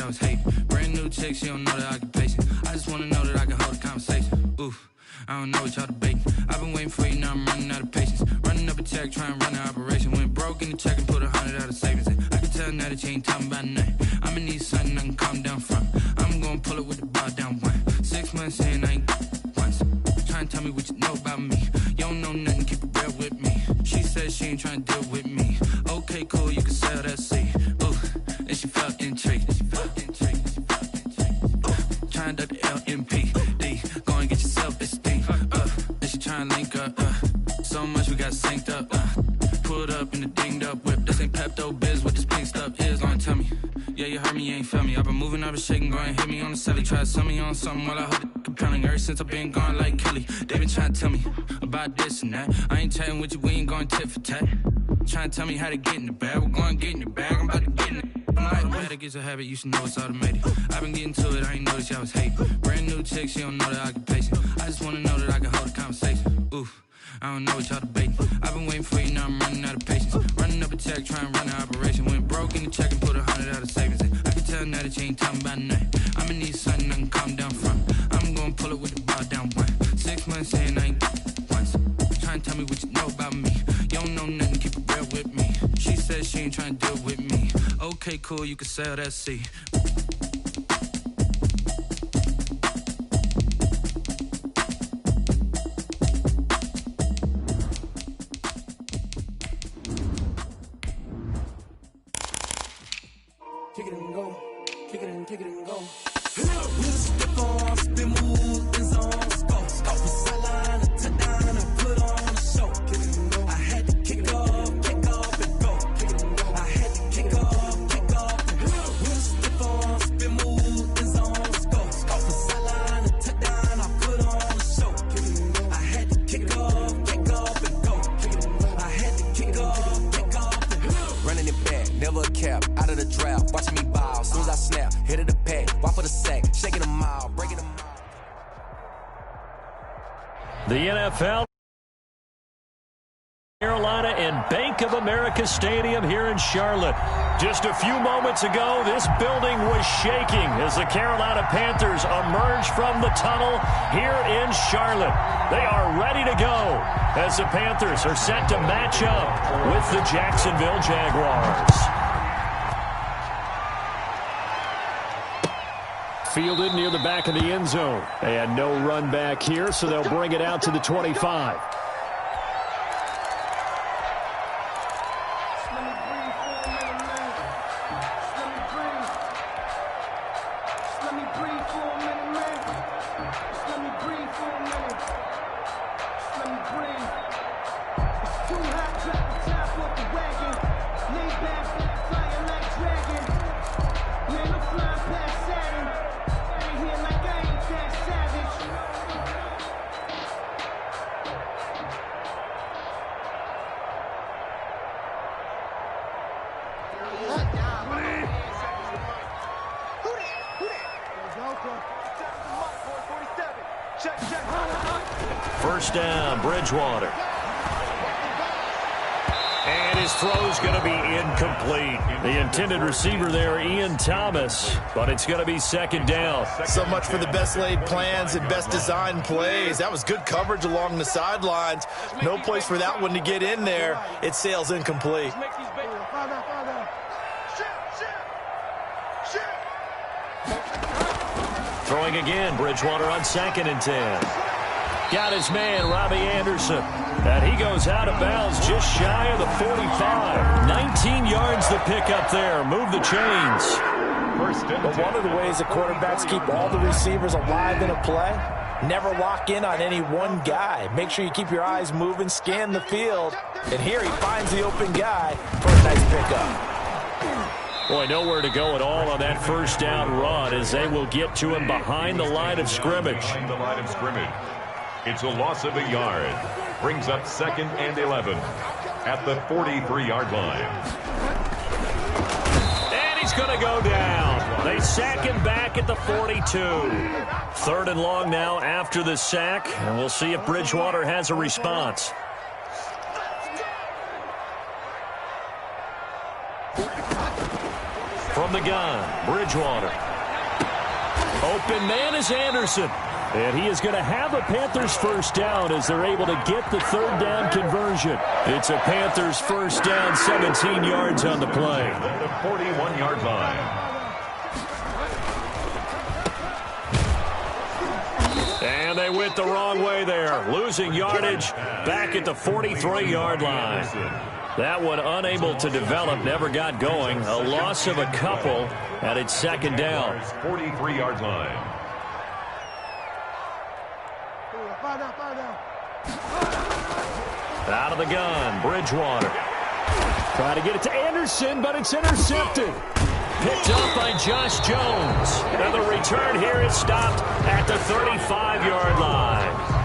I was hating. Brand new chick, she don't know the occupation. I just wanna know that I can hold a conversation. Oof, I don't know what y'all debating. I've been waiting for you, now I'm running out of patience. Running up a check, trying to run an operation. Went broke in the check and put 100 out of savings in. I can tell now that you ain't talking about nothing. I'ma need something I can calm down from. I'm gonna pull it with the bar down one. 6 months in, I ain't once. Trying to tell me what you know about me. You don't know nothing, keep it real with me. She said she ain't trying to deal with me. Okay, cool, you can sell that seed. Ooh, and she felt intrigued. Trying to duck the LMPD. Go and get yourself esteem. And she trying to link up. So much we got synced up. Pulled up in the dinged up whip. This ain't Pepto Biz, what this pink stuff is. Long tell me. Yeah, you heard me, you ain't felt me. I've been moving, I've been shaking, go and hit me on the celly. Try to sell me on something while I hold it compelling. Ever since I've been gone like Kelly, they been trying to tell me about this and that. I ain't chatting with you, we ain't going tit for tat. Trying to tell me how to get in the bag. We're going to get in the bag, I'm about to get in it. I'm automatic, it's a habit, you should know it's automated. I've been getting to it, I ain't noticed y'all was hating. Brand new chick, she don't know the occupation. I just wanna know that I can hold a conversation. Oof, I don't know what y'all debating. I've been waiting for you, now I'm running out of patience. Running up a check, trying to run an operation. Went broke in the check and put 100 out of savings in. I can tell now that you ain't talking about nothing. I'ma need something I can calm down from. I'm gonna pull it with the bar down one. 6 months in, I ain't once. Trying to tell me what you know about me. You don't know nothing, keep it real with me. She said she ain't trying to deal with me. Okay, cool, you can sell that seed. Kick it and go, kick it and go. Step on, spin, move, in zone, go. Off the sideline, a touchdown, I put on a show. Kick it and go. I had to kick off and go. Kick it and go. I had to kick off and go. Step on, spin, move, in zone, go. Off the sideline, a touchdown, I put on a show. Kick it and go. I had to kick off and go. Kick it and go. I had to kick off and go. Running it back, never a cap, out of the drought, watching me bow. As soon as I snap, hit of the pack, walk for the sack, shaking them out, breaking them out. The NFL, Carolina, and Bank of America Stadium here in Charlotte. Just a few moments ago, this building was shaking as the Carolina Panthers emerged from the tunnel here in Charlotte. They are ready to go as the Panthers are set to match up with the Jacksonville Jaguars. Fielded near the back of the end zone. They had no run back here, so they'll bring it out to the 25. First down, Bridgewater. And his throw's going to be incomplete. The intended receiver there, Ian Thomas, but it's going to be second down. So much for the best laid plans and best designed plays. That was good coverage along the sidelines. No place for that one to get in there. It sails incomplete. Throwing again, Bridgewater on 2nd and 10. Got his man, Robbie Anderson. And he goes out of bounds just shy of the 45. 19 yards to pick up there. Move the chains. But one of the ways the quarterbacks keep all the receivers alive in a play, never lock in on any one guy. Make sure you keep your eyes moving, scan the field. And here he finds the open guy for a nice pickup. Boy, nowhere to go at all on that first down run as they will get to him behind the line of scrimmage. Behind the line of scrimmage. It's a loss of a yard. Brings up 2nd and 11 at the 43-yard line. And he's going to go down. They sack him back at the 42. 3rd and long now after the sack, and we'll see if Bridgewater has a response. From the gun, Bridgewater. Open man is Anderson. And he is going to have a Panthers first down as they're able to get the third down conversion. It's a Panthers first down, 17 yards on the play. At the 41-yard line. And they went the wrong way there, losing yardage back at the 43-yard line. That one unable to develop, never got going. A loss of a couple, and it's second down. 43-yard line. Out of the gun, Bridgewater. Trying to get it to Anderson, but it's intercepted. Picked up by Josh Jones. And the return here is stopped at the 35-yard line.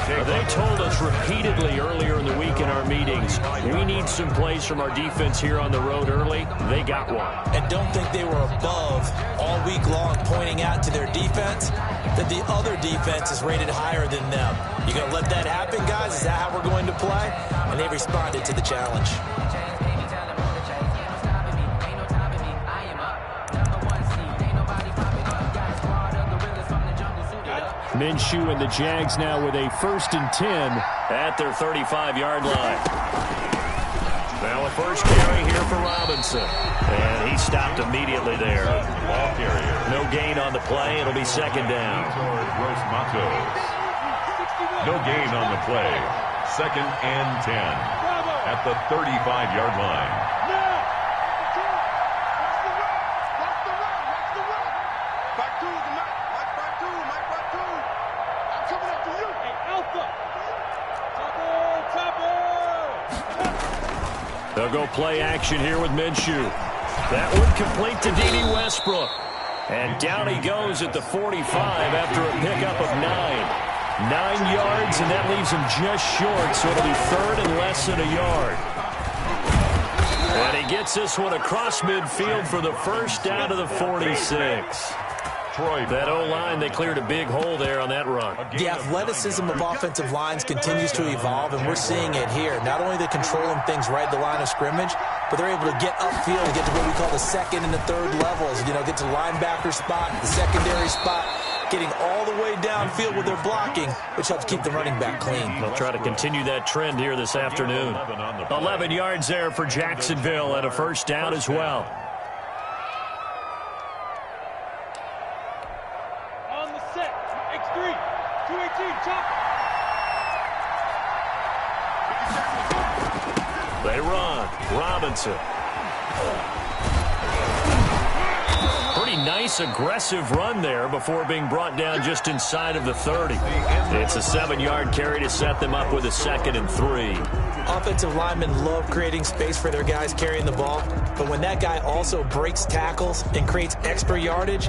They told us repeatedly earlier in the week in our meetings, we need some plays from our defense here on the road early. They got one. And don't think they were above all week long pointing out to their defense that the other defense is rated higher than them. You going to let that happen, guys? Is that how we're going to play? And they responded to the challenge. Minshew and the Jags now with a 1st and 10 at their 35-yard line. Now a first carry here for Robinson. And he stopped immediately there. Ball carrier. No gain on the play. It'll be second down. No gain on the play. 2nd and 10 at the 35-yard line. They'll go play action here with Minshew. That would complete to D.D. Westbrook. And down he goes at the 45 after a pickup of 9. 9 yards, and that leaves him just short, so it'll be 3rd and less than a yard. And he gets this one across midfield for the first down to the 46. That O-line, they cleared a big hole there on that run. The athleticism of offensive lines continues to evolve, and we're seeing it here. Not only are they controlling things right at the line of scrimmage, but they're able to get upfield and get to what we call the 2nd and the 3rd levels. You know, get to linebacker spot, the secondary spot, getting all the way downfield with their blocking, which helps keep the running back clean. They'll try to continue that trend here this afternoon. 11 yards there for Jacksonville and a first down as well. They run. Robinson. Pretty nice, aggressive run there before being brought down just inside of the 30. It's a 7-yard carry to set them up with a 2nd and 3. Offensive linemen love creating space for their guys carrying the ball, but when that guy also breaks tackles and creates extra yardage,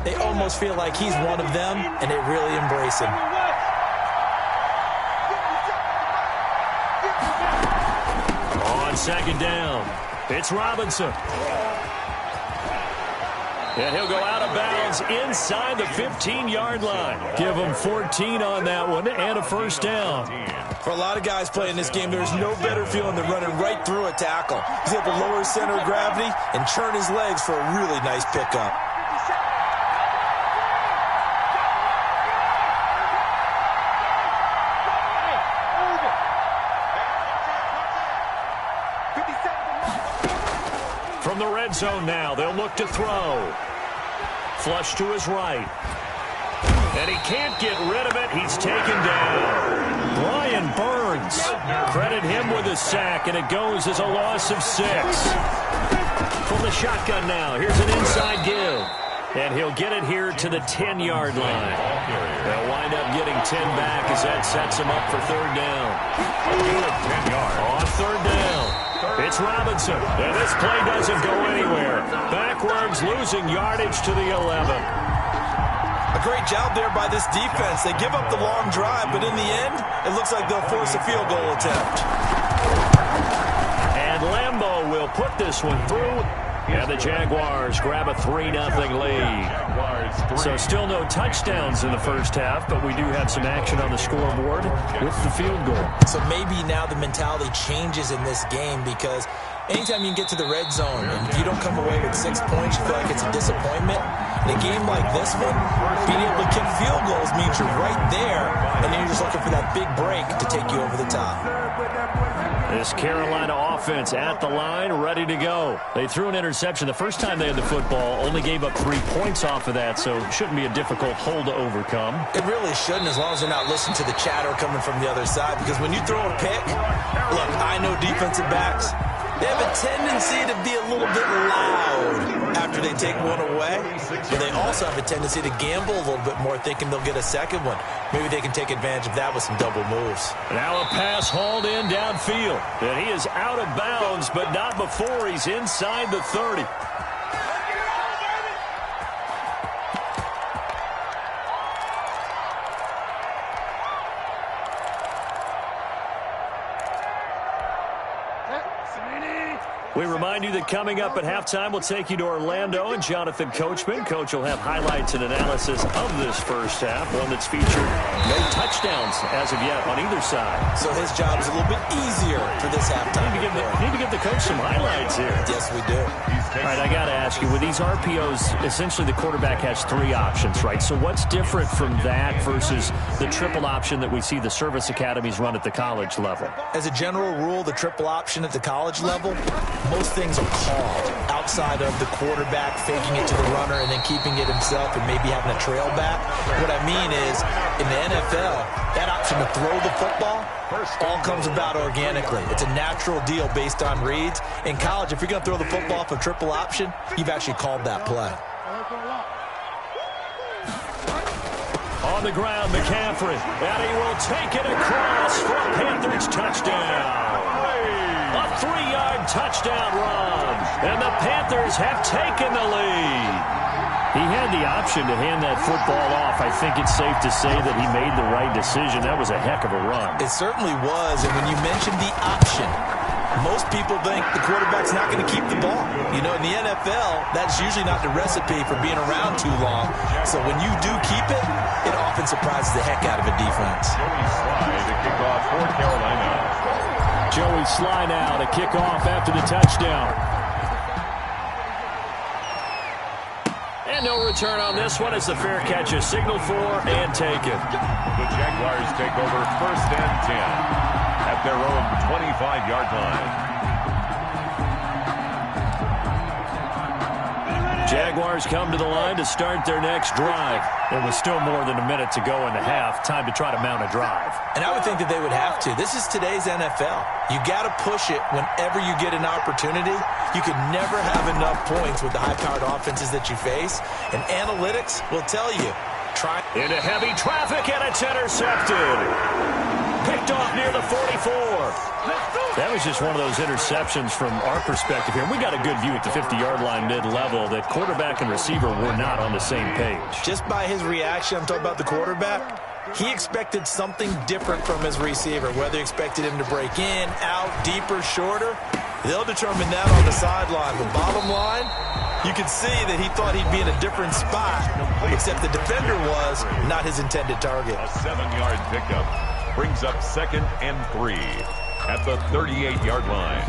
they almost feel like he's one of them, and they really embrace him. Second down. It's Robinson. And he'll go out of bounds inside the 15-yard line. Give him 14 on that one and a first down. For a lot of guys playing this game, there's no better feeling than running right through a tackle. He's able to lower his center of gravity and churn his legs for a really nice pickup. From the red zone now, they'll look to throw. Flush to his right. And he can't get rid of it. He's taken down. Brian Burns. Credit him with a sack, and it goes as a loss of 6. From the shotgun now, here's an inside give. And he'll get it here to the 10-yard line. They'll wind up getting 10 back as that sets him up for third down. On third down. It's Robinson, and this play doesn't go anywhere. Backwards, losing yardage to the 11. A great job there by this defense. They give up the long drive, but in the end, it looks like they'll force a field goal attempt. And Lambeau will put this one through. And the Jaguars grab a 3-0 lead. So still no touchdowns in the first half, but we do have some action on the scoreboard with the field goal. So maybe now the mentality changes in this game because Anytime you can get to the red zone and if you don't come away with 6 points, you feel like it's a disappointment. In a game like this one, being able to kick field goals means you're right there, and then you're just looking for that big break to take you over the top. This Carolina offense at the line, ready to go. They threw an interception the first time they had the football, only gave up 3 points off of that, so it shouldn't be a difficult hole to overcome. It really shouldn't, as long as they're not listening to the chatter coming from the other side, because when you throw a pick, look, I know defensive backs, they have a tendency to be a little bit loud after they take one away, but they also have a tendency to gamble a little bit more, thinking they'll get a second one. Maybe they can take advantage of that with some double moves. Now a pass hauled in downfield, and he is out of bounds, but not before he's inside the 30. We remind you that coming up at halftime, we'll take you to Orlando and Jonathan Coachman. Coach will have highlights and analysis of this first half, one that's featured no touchdowns as of yet on either side. So his job is a little bit easier for this halftime. Need to give the coach some highlights here. Yes, we do. All right, I got to ask you, with these RPOs, essentially the quarterback has 3 options, right? So what's different from that versus the triple option that we see the service academies run at the college level? As a general rule, the triple option at the college level, most things are called outside of the quarterback faking it to the runner and then keeping it himself and maybe having a trail back. What I mean is, in the NFL, that option to throw the football all comes about organically. It's a natural deal based on reads. In college, if you're going to throw the football off a triple option, you've actually called that play. On the ground, McCaffrey, and he will take it across for a Panthers touchdown. A 3-yard touchdown run, and the Panthers have taken the lead. He had the option to hand that football off. I think it's safe to say that he made the right decision. That was a heck of a run. It certainly was, and when you mentioned the option, most people think the quarterback's not going to keep the ball. You know, in the NFL, that's usually not the recipe for being around too long. So when you do keep it, it often surprises the heck out of a defense. Joey Sly to kick off for Carolina. Joey Sly now to kick off after the touchdown. And no return on this one as the fair catch is signaled for and taken. The Jaguars take over 1st and 10 at their own 25-yard line. Jaguars come to the line to start their next drive. There was still more than a minute to go in the half. Time to try to mount a drive. And I would think that they would have to. This is today's NFL. You got to push it whenever you get an opportunity. You could never have enough points with the high-powered offenses that you face. And analytics will tell you. Try into heavy traffic, and it's intercepted. Picked off near the 44. That was just one of those interceptions from our perspective here. We got a good view at the 50-yard line mid-level that quarterback and receiver were not on the same page. Just by his reaction, I'm talking about the quarterback, he expected something different from his receiver, whether he expected him to break in, out, deeper, shorter. They'll determine that on the sideline. But bottom line, you can see that he thought he'd be in a different spot, except the defender was not his intended target. A 7-yard pickup brings up 2nd and 3 at the 38-yard line.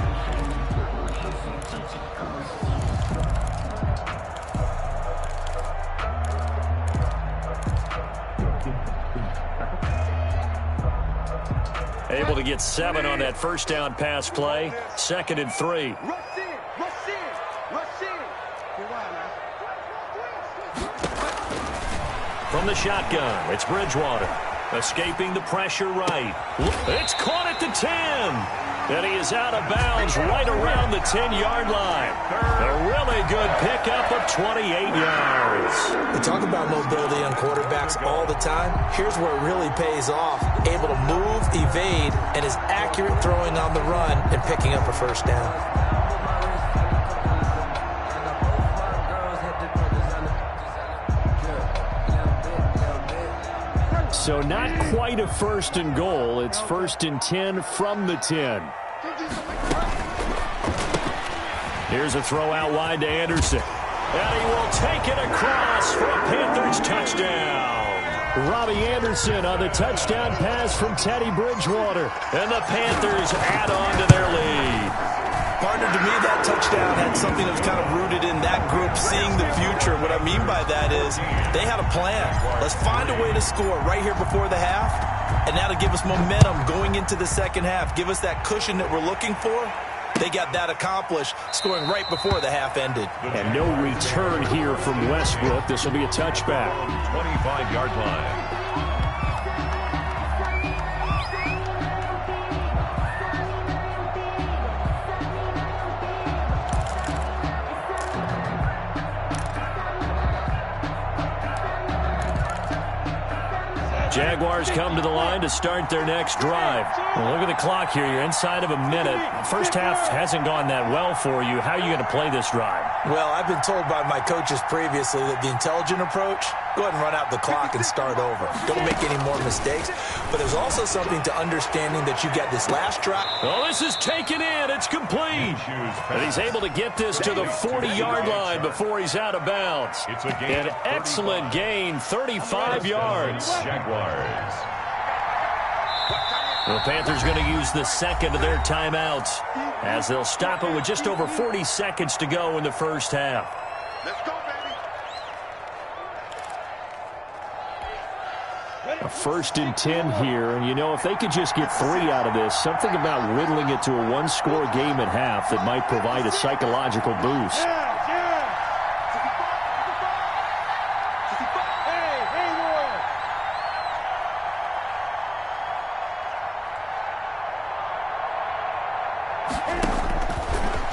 Able to get 7 on that first down pass play. 2nd and 3. From the shotgun, it's Bridgewater. Escaping the pressure right. It's caught at the 10. And he is out of bounds right around the 10-yard line. A really good pickup of 28 yards. We talk about mobility on quarterbacks all the time. Here's where it really pays off. Able to move, evade, and is accurate throwing on the run and picking up a first down. So not quite a 1st and goal. It's 1st and 10 from the 10. Here's a throw out wide to Anderson. And he will take it across for a Panthers touchdown. Robbie Anderson on the touchdown pass from Teddy Bridgewater. And the Panthers add on to their lead. Partner, to me, that touchdown had something that was kind of rooted in that group seeing the future. What I mean by that is they had a plan. Let's find a way to score right here before the half, and that'll give us momentum going into the second half, give us that cushion that we're looking for. They got that accomplished, scoring right before the half ended. And no return here from Westbrook. This will be a touchback. 25-yard line. Jaguars come to the line to start their next drive. Well, look at the clock here. You're inside of a minute. First half hasn't gone that well for you. How are you going to play this drive? Well, I've been told by my coaches previously that the intelligent approach, go ahead and run out the clock and start over. Don't make any more mistakes. But there's also something to understanding that you got this last drive. Oh, this is taken in. It's complete. And he's able to get this to the 40-yard line before he's out of bounds. An excellent gain, 35 yards. Jaguars. The Panthers going to use the second of their timeouts as they'll stop it with just over 40 seconds to go in the first half. Let's go, baby. A 1st and 10 here, and you know, if they could just get 3 out of this, something about whittling it to a one-score game at half that might provide a psychological boost.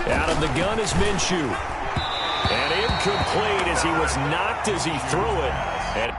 Out of the gun is Minshew. And incomplete as he was knocked as he threw it. And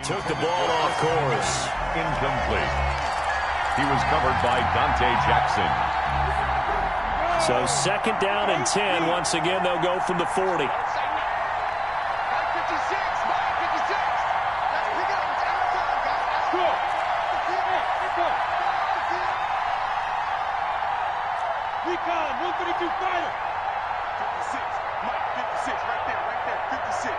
took the ball off course. Incomplete. He was covered by Dante Jackson. So 2nd down and 10. Once again, they'll go from the 40. Recon, 132 fighter. 56, Mike, 56, right there, 56.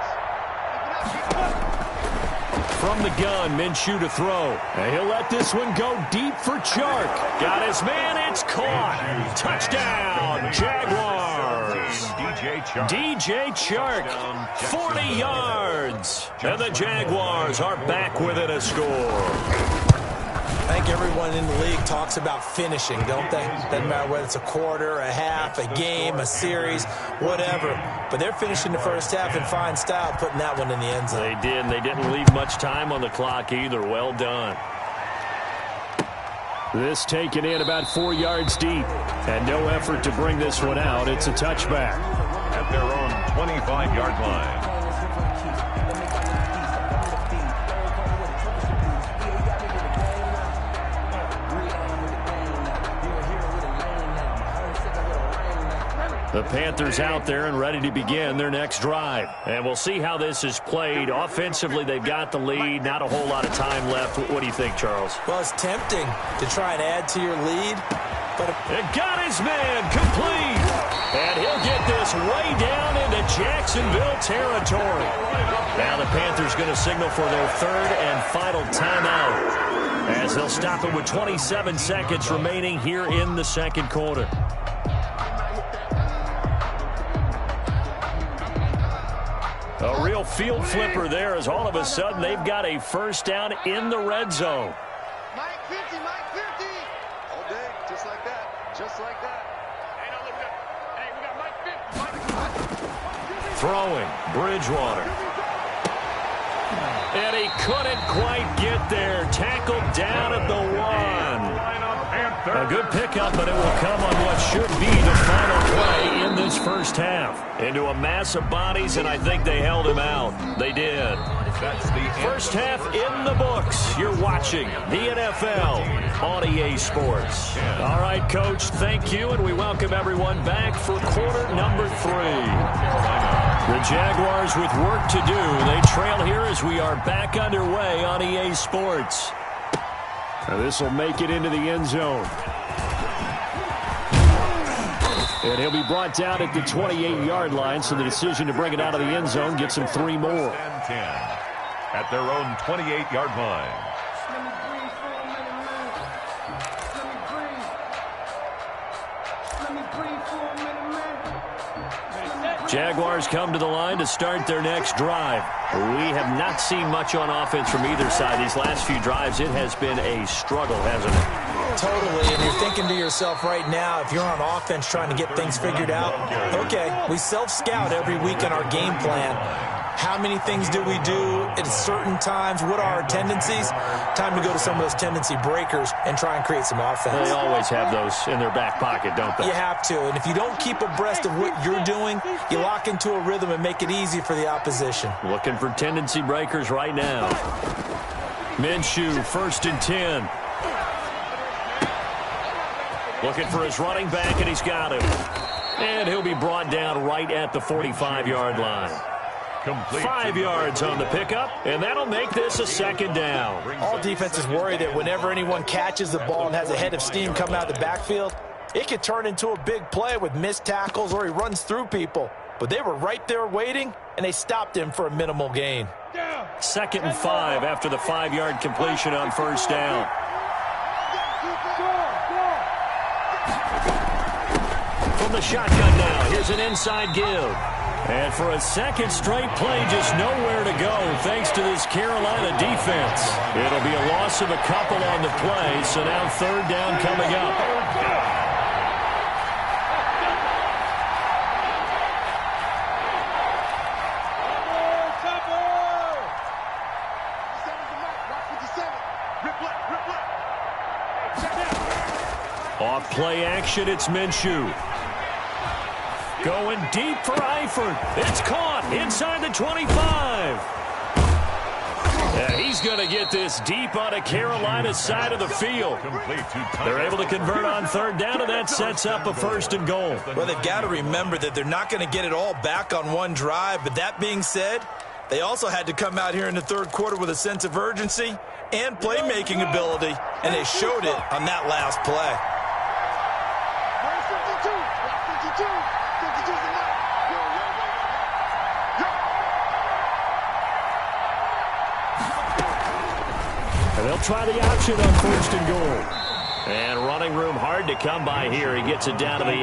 From the gun, Minshew to throw. And he'll let this one go deep for Chark. Got his man, it's caught. Touchdown, Jaguars. DJ Chark, 40 yards. And the Jaguars are back within a score. I think everyone in the league talks about finishing, don't they? Doesn't matter whether it's a quarter, a half, a game, a series, whatever. But they're finishing the first half in fine style, putting that one in the end zone. They did, and they didn't leave much time on the clock either. Well done. This taken in about 4 yards deep, and no effort to bring this one out. It's a touchback. At their own 25-yard line. The Panthers out there and ready to begin their next drive. And we'll see how this is played. Offensively, they've got the lead. Not a whole lot of time left. What do you think, Charles? Well, it's tempting to try and add to your lead. But it got his man complete. And he'll get this way down into Jacksonville territory. Now the Panthers going to signal for their 3rd and final timeout as they'll stop it with 27 seconds remaining here in the second quarter. A real field flipper there as all of a sudden they've got a first down in the red zone. Mike 50, Mike 50. All day, just like that, just like that. Hey, we got Mike 50. Throwing, Bridgewater. And he couldn't quite get there. Tackled down at the 1. A good pickup, but it will come on what should be the final play in this first half. Into a mass of bodies, and I think they held him out. They did. That's the First half in the books. You're watching the NFL on EA Sports. All right, Coach, thank you, and we welcome everyone back for quarter number 3. The Jaguars with work to do. They trail here as we are back underway on EA Sports. This will make it into the end zone. And he'll be brought down at the 28-yard line, so the decision to bring it out of the end zone gets him 3 more. and 10 at their own 28-yard line. Jaguars come to the line to start their next drive. We have not seen much on offense from either side. These last few drives, it has been a struggle, hasn't it? Totally, and you're thinking to yourself right now, if you're on offense trying to get things figured out, okay, we self-scout every week in our game plan. How many things do we do at certain times? What are our tendencies? Time to go to some of those tendency breakers and try and create some offense. They always have those in their back pocket, don't they? You have to, and if you don't keep abreast of what you're doing, you lock into a rhythm and make it easy for the opposition. Looking for tendency breakers right now. Minshew, 1st and 10. Looking for his running back, and he's got him. And he'll be brought down right at the 45-yard line. Complete 5 yards on the pickup, and that'll make this a 2nd down. All defenses worry that whenever anyone catches the ball and has a head of steam coming out of the backfield, it could turn into a big play with missed tackles or he runs through people. But they were right there waiting, and they stopped him for a minimal gain. 2nd and 5 after the 5-yard completion on 1st down. From the shotgun now, here's an inside give. And for a second straight play, just nowhere to go thanks to this Carolina defense. It'll be a loss of a couple on the play, so now 3rd down coming up. Off play action, it's Minshew. Going deep for Eifert. It's caught inside the 25. Yeah, he's going to get this deep onto Carolina's side of the field. They're able to convert on 3rd down, and that sets up a 1st and goal. Well, they've got to remember that they're not going to get it all back on one drive. But that being said, they also had to come out here in the 3rd quarter with a sense of urgency and playmaking ability, and they showed it on that last play. And they'll try the option on 1st and goal. And running room hard to come by here. He gets it down to the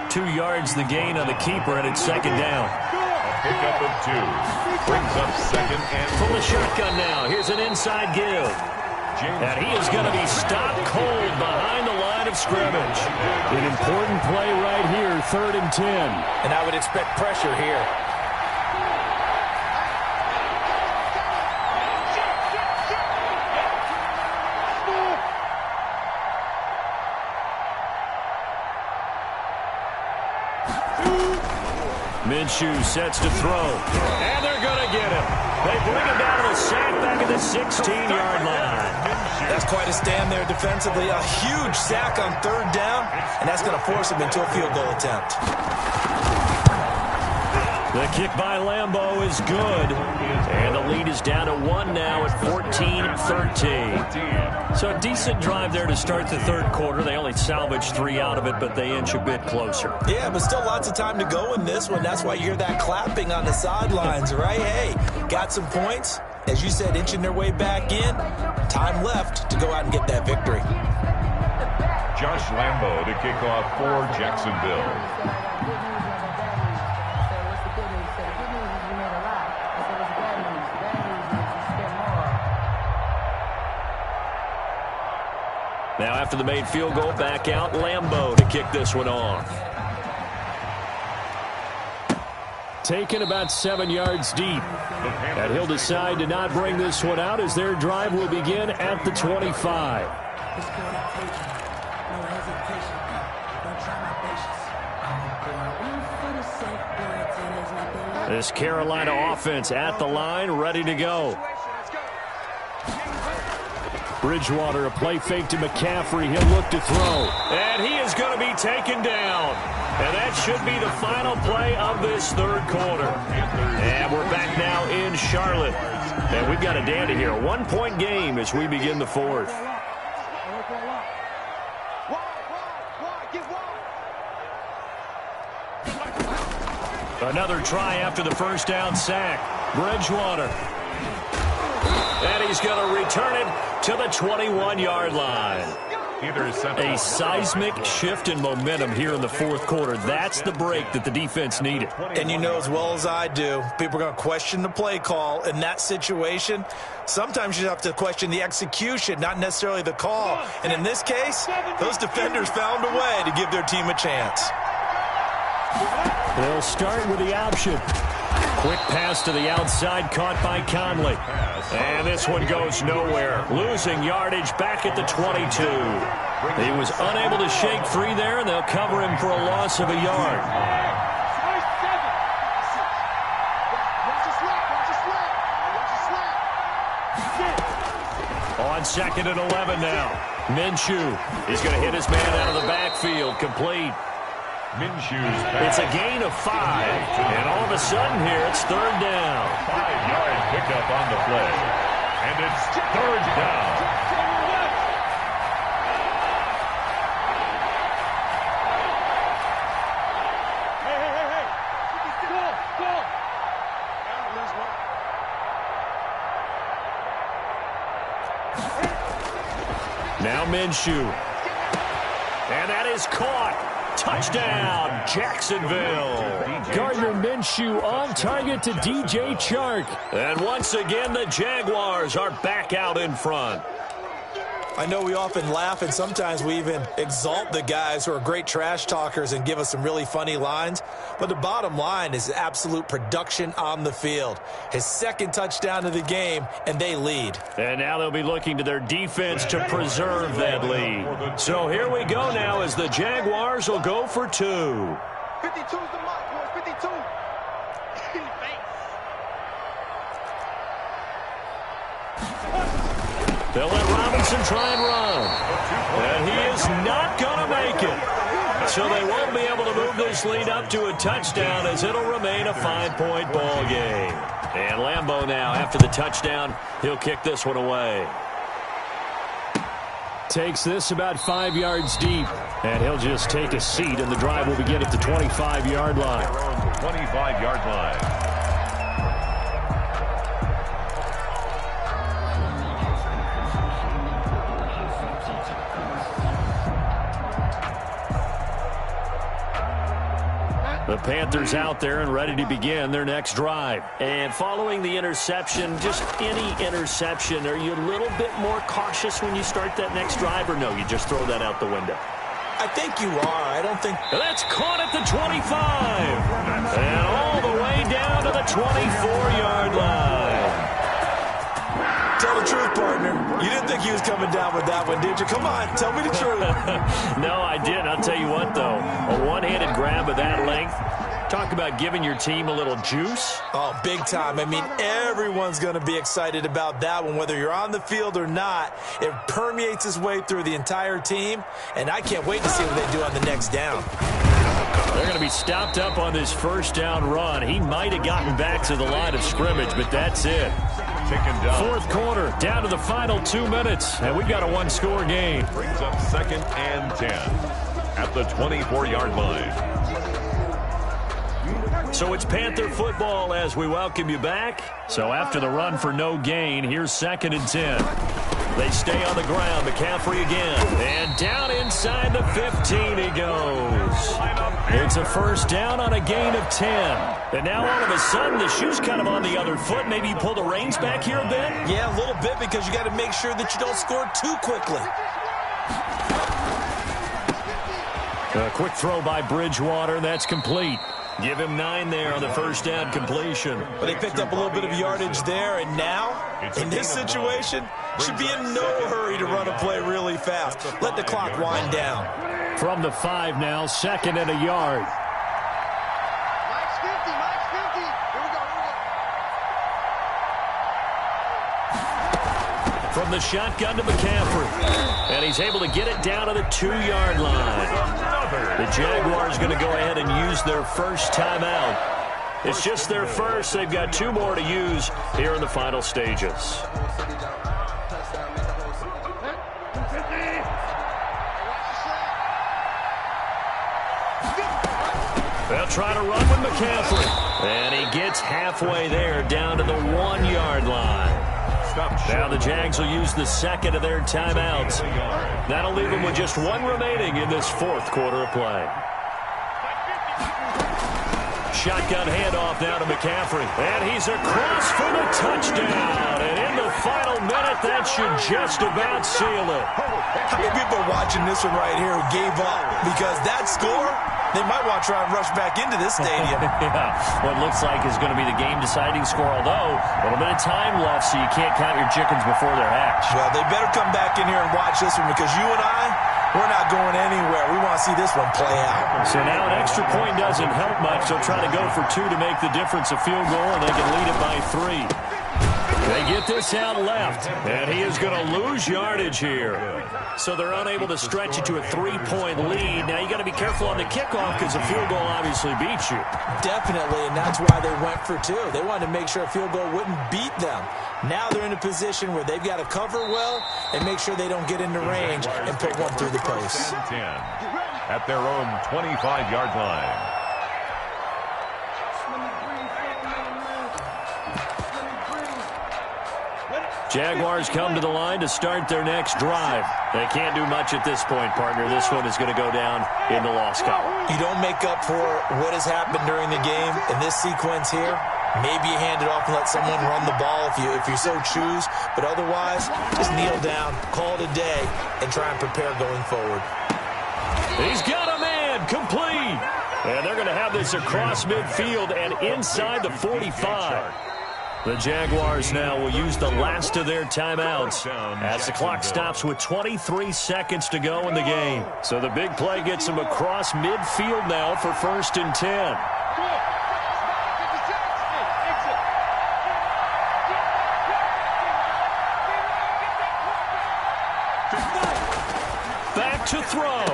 8. 2 yards the gain on the keeper, and it's 2nd down. A pickup of 2 brings up 2nd and From the shotgun now, here's an inside give. And he is going to be stopped cold behind the line of scrimmage. An important play right here, 3rd and 10. And I would expect pressure here. Minshew sets to throw. And they're going to get him. They bring him down to the sack back at the 16-yard line. That's quite a stand there defensively. A huge sack on 3rd down, and that's going to force him into a field goal attempt. The kick by Lambeau is good. And the lead is down to 1 now at 14-13. So a decent drive there to start the 3rd quarter. They only salvaged 3 out of it, but they inch a bit closer. Yeah, but still lots of time to go in this one. That's why you hear that clapping on the sidelines, right? Hey, got some points. As you said, inching their way back in. Time left to go out and get that victory. Josh Lambeau to kick off for Jacksonville. Now after the made field goal, back out Lambeau to kick this one off. Taken about 7 yards deep. And he'll decide to not bring this one out as their drive will begin at the 25. This Carolina offense at the line, ready to go. Bridgewater, a play fake to McCaffrey. He'll look to throw. And he is going to be taken down. And that should be the final play of this third quarter. And we're back now in Charlotte. And we've got a dandy here. A one-point game as we begin the fourth. Another try after the first down sack. Bridgewater. And he's going to return it to the 21-yard line. A seismic shift in momentum here in the fourth quarter. That's the break that the defense needed. And you know as well as I do, people are going to question the play call in that situation. Sometimes you have to question the execution, not necessarily the call. And in this case, those defenders found a way to give their team a chance. They'll start with the option. Quick pass to the outside, caught by Conley. And this one goes nowhere. Losing yardage back at the 22. He was unable to shake free there, and they'll cover him for a loss of a yard. On 2nd and 11 now. Minshew is going to hit his man out of the backfield. Complete. It's a gain of 5, and all of a sudden here it's third down. 5-yard pickup on the play, and it's third down. Now Minshew, and that is caught. Touchdown, Jacksonville. Gardner Minshew on target to DJ Chark. And once again, the Jaguars are back out in front. I know we often laugh, and sometimes we even exalt the guys who are great trash talkers and give us some really funny lines. But the bottom line is absolute production on the field. His second touchdown of the game, and they lead. And now they'll be looking to their defense to preserve that lead. So here we go now as the Jaguars will go for 2. 52's the mark, boys. 52. They'll let Robinson try and run. And he is not going to make it. So they won't be able to move this lead up to a touchdown as it'll remain a 5-point ball game. And Lambeau now, after the touchdown, he'll kick this one away. Takes this about 5 yards deep. And he'll just take a seat, and the drive will begin at the 25-yard line. 25-yard line. The Panthers out there and ready to begin their next drive. And following the interception, just any interception, are you a little bit more cautious when you start that next drive, or no, you just throw that out the window? I think you are. I don't think... That's caught at the 25. And all the way down to the 24-yard line. Tell the truth, partner. You didn't think he was coming down with that one, did you? Come on, tell me the truth. No, I didn't. I'll tell you what, though. A one-handed grab of that length. Talk about giving your team a little juice. Oh, big time. I mean, everyone's going to be excited about that one, whether you're on the field or not. It permeates its way through the entire team, and I can't wait to see what they do on the next down. They're going to be stopped up on this first down run. He might have gotten back to the line of scrimmage, but that's it. Fourth quarter, down to the final 2 minutes, and we've got a one-score game. Brings up 2nd and 10 at the 24-yard line. So it's Panther football as we welcome you back. So after the run for no gain, here's 2nd and 10. They stay on the ground. McCaffrey again. And down inside the 15 he goes. It's a first down on a gain of 10. And now all of a sudden the shoe's kind of on the other foot. Maybe you pull the reins back here a bit? Yeah, a little bit, because you got to make sure that you don't score too quickly. A quick throw by Bridgewater. That's complete. Give him 9 there on the first down completion. But they picked up a little bit of yardage there, and now, in this situation, should be in no hurry to run a play really fast. Let the clock wind down. From the 5 now, 2nd and a yard. Mike's 50, Mike's 50. Here From the shotgun to McCaffrey. And he's able to get it down to the 2-yard line. The Jaguars going to go ahead and use their first timeout. It's just their first. They've got 2 more to use here in the final stages. They'll try to run with McCaffrey. And he gets halfway there down to the 1-yard line. Now the Jags will use the second of their timeouts. That'll leave them with just 1 remaining in this 4th quarter of play. Shotgun handoff now to McCaffrey. And he's across for the touchdown. And in the final minute, that should just about seal it. How many people are watching this one right here who gave up? Because that score, they might want to try and rush back into this stadium. Yeah, what looks like is going to be the game-deciding score, although a little bit of time left, so you can't count your chickens before they're hatched. Well, they better come back in here and watch this one, because you and I, we're not going anywhere. We want to see this one play out. So now an extra point doesn't help much. They'll try to go for 2 to make the difference a field goal, and they can lead it by 3. They get this out left, and he is going to lose yardage here. So they're unable to stretch it to a 3-point lead. Now you got to be careful on the kickoff because a field goal obviously beats you. Definitely, and that's why they went for 2. They wanted to make sure a field goal wouldn't beat them. Now they're in a position where they've got to cover well and make sure they don't get into range and put one through the post. 10 at their own 25-yard line. Jaguars come to the line to start their next drive. They can't do much at this point, partner. This one is going to go down in the loss column. You don't make up for what has happened during the game in this sequence here. Maybe you hand it off and let someone run the ball if you so choose. But otherwise, just kneel down, call it a day, and try and prepare going forward. He's got a man, complete. And they're going to have this across midfield and inside the 45. The Jaguars now will use the last of their timeouts as the clock stops with 23 seconds to go in the game. So the big play gets them across midfield now for 1st and 10. Back to throw.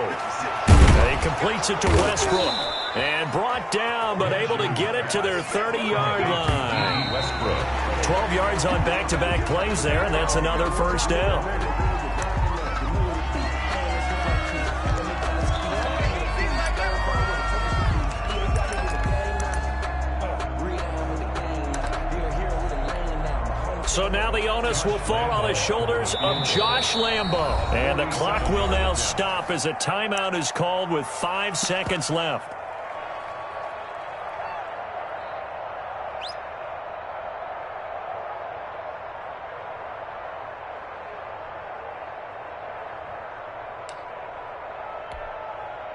And he completes it to Westbrook. And brought down, but able to get it to their 30-yard line. Westbrook. 12 yards on back-to-back plays there, and that's another first down. So now the onus will fall on the shoulders of Josh Lambo. And the clock will now stop as a timeout is called with 5 seconds left.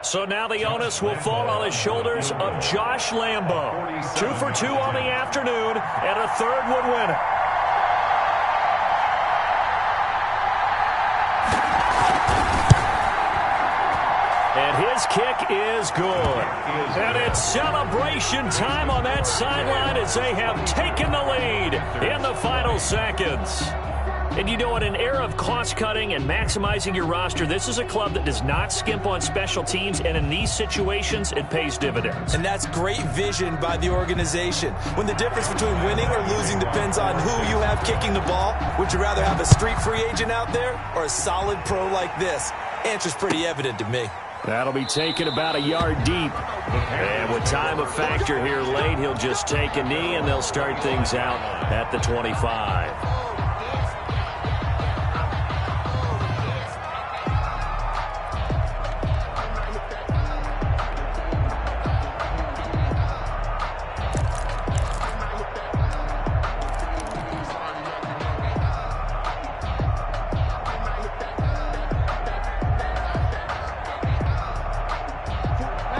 So now the onus will fall on the shoulders of Josh Lambo. 2 for 2 on the afternoon, and a 3rd would win it. And his kick is good. And it's celebration time on that sideline as they have taken the lead in the final seconds. And you know, in an era of cost-cutting and maximizing your roster, this is a club that does not skimp on special teams, and in these situations, it pays dividends. And that's great vision by the organization. When the difference between winning or losing depends on who you have kicking the ball, would you rather have a street free agent out there or a solid pro like this? Answer's pretty evident to me. That'll be taken about a yard deep. And with time a factor here late, he'll just take a knee, and they'll start things out at the 25.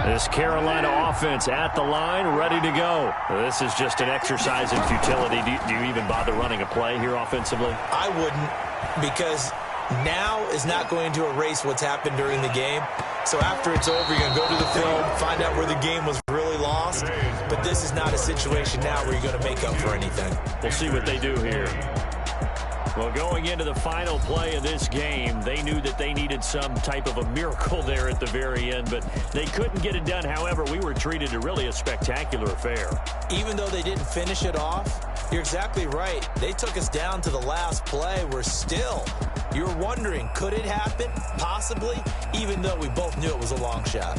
This Carolina offense at the line, ready to go. This is just an exercise in futility. Do you even bother running a play here offensively? I wouldn't, because now is not going to erase what's happened during the game. So after it's over, you're going to go to the film, find out where the game was really lost. But this is not a situation now where you're going to make up for anything. We'll see what they do here. Well, going into the final play of this game, they knew that they needed some type of a miracle there at the very end, but they couldn't get it done. However, we were treated to really a spectacular affair. Even though they didn't finish it off, you're exactly right. They took us down to the last play. We're still, you're wondering, could it happen? Possibly, even though we both knew it was a long shot.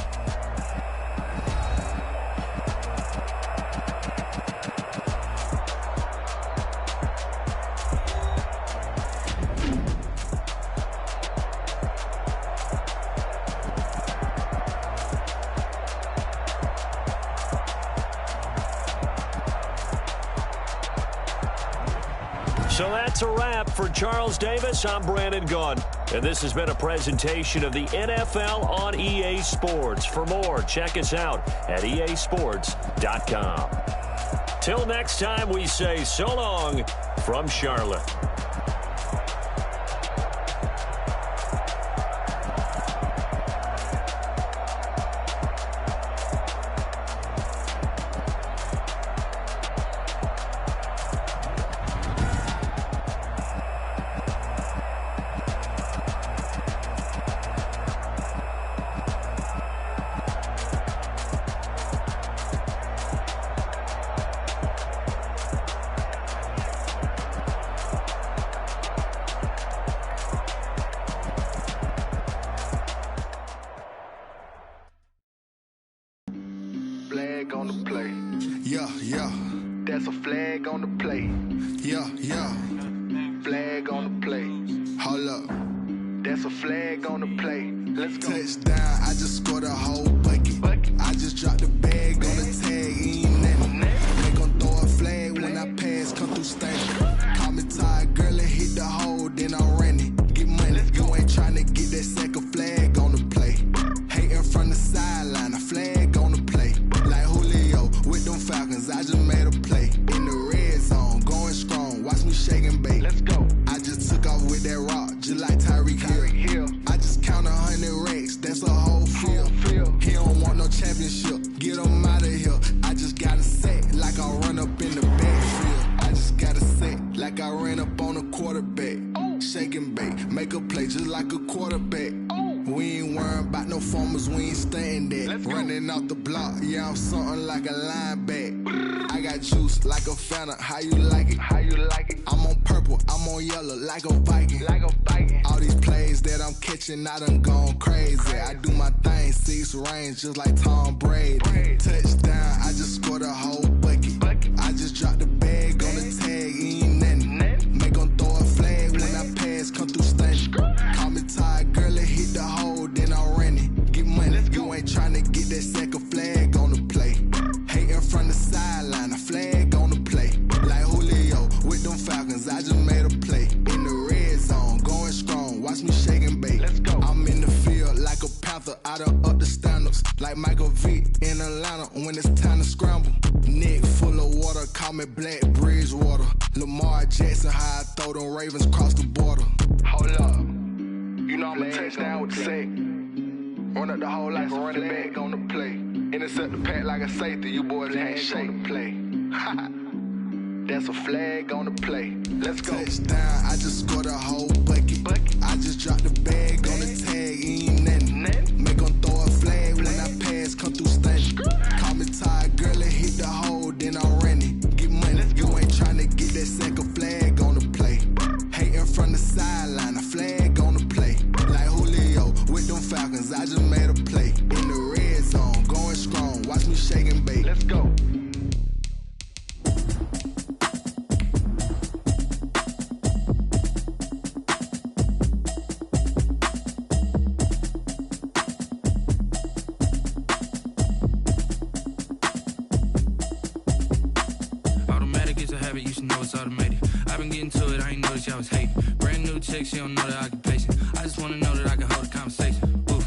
So that's a wrap for Charles Davis. I'm Brandon Gunn, and this has been a presentation of the NFL on EA Sports. For more, check us out at easports.com. Till next time, we say so long from Charlotte. Flag on the play. Yeah, yeah. That's a flag on the play. Yeah, yeah. Flag on the play. Hold up. That's a flag on the play. Let's go. Touchdown, I just scored a whole bucket. I just dropped the bag on the tag, ain't nothing. They gon' throw a flag when I pass, come through station. Call me tired, girl, and hit the hole, then I'm running. Get money, you ain't tryna get that second flag on the play. Hating from the sideline, a flag on the play. Like Julio with them Falcons, I just made a play. In the red zone, going strong, watch me shake and bake. Let's go. I just took off with that rock, just like Tyreek Hill. I just count 100 racks, that's a whole field. He don't want no championship, get him out of here. I just got a set, like I run up in the backfield. I just got a set, like I ran up on a quarterback. Shake and bake, make a play just like a quarterback. We ain't worrying about no formers, we ain't staying there. Running off the block, yeah, I'm something like a linebacker. I got juice like a Fanta, how you like it? How you like it? I'm on purple, I'm on yellow, like a Viking. Like a Viking. All these plays that I'm catching, I done gone crazy. I do my thing, 6 range, just like Tom Brady. Touchdown, I just scored a whole bucket. I just dropped the bag on the tag, ain't nothing. Make 'em throw a flag when I pass, come through station. Call me tired, girl, and hit the hole, then I'm running. Get money, you ain't tryna get that second flag on the play. Hating from the sideline, a flag on the play. Like Julio with them Falcons, I just made a play. In the red zone, going strong, watch me shake and bake. Let's go. I'm in the field like a Panther, I done up the standards. Like Michael Vick in Atlanta when it's time to scramble. Neck full of water, call me Black Bridgewater. Lamar Jackson, how I throw them Ravens cross the border. Hold up. You know I'm a touchdown with the sack. Run up the hole like a running back on the play. Intercept the pack like a safety. You boys ain't shake the play. That's a flag on the play. Let's go. Touchdown, I just scored a whole bucket. I just dropped the bag on the tag, ain't nothing. Make 'em throw a flag when I pass, come through station. Call me tired, girl, and hit the hole, then I'm running. Get money, you ain't tryna get that second flag on the play. Hating from the sideline, a flag on the play. Like Julio with them Falcons, I just made a play. In the red zone, going strong, watch me shake and bake. Let's go. Automatic is a habit, you should know it's automated. I've been getting to it, I ain't noticed y'all was hating. Brand new chick, she don't know the occupation. I just wanna know that I can hold a conversation. Oof,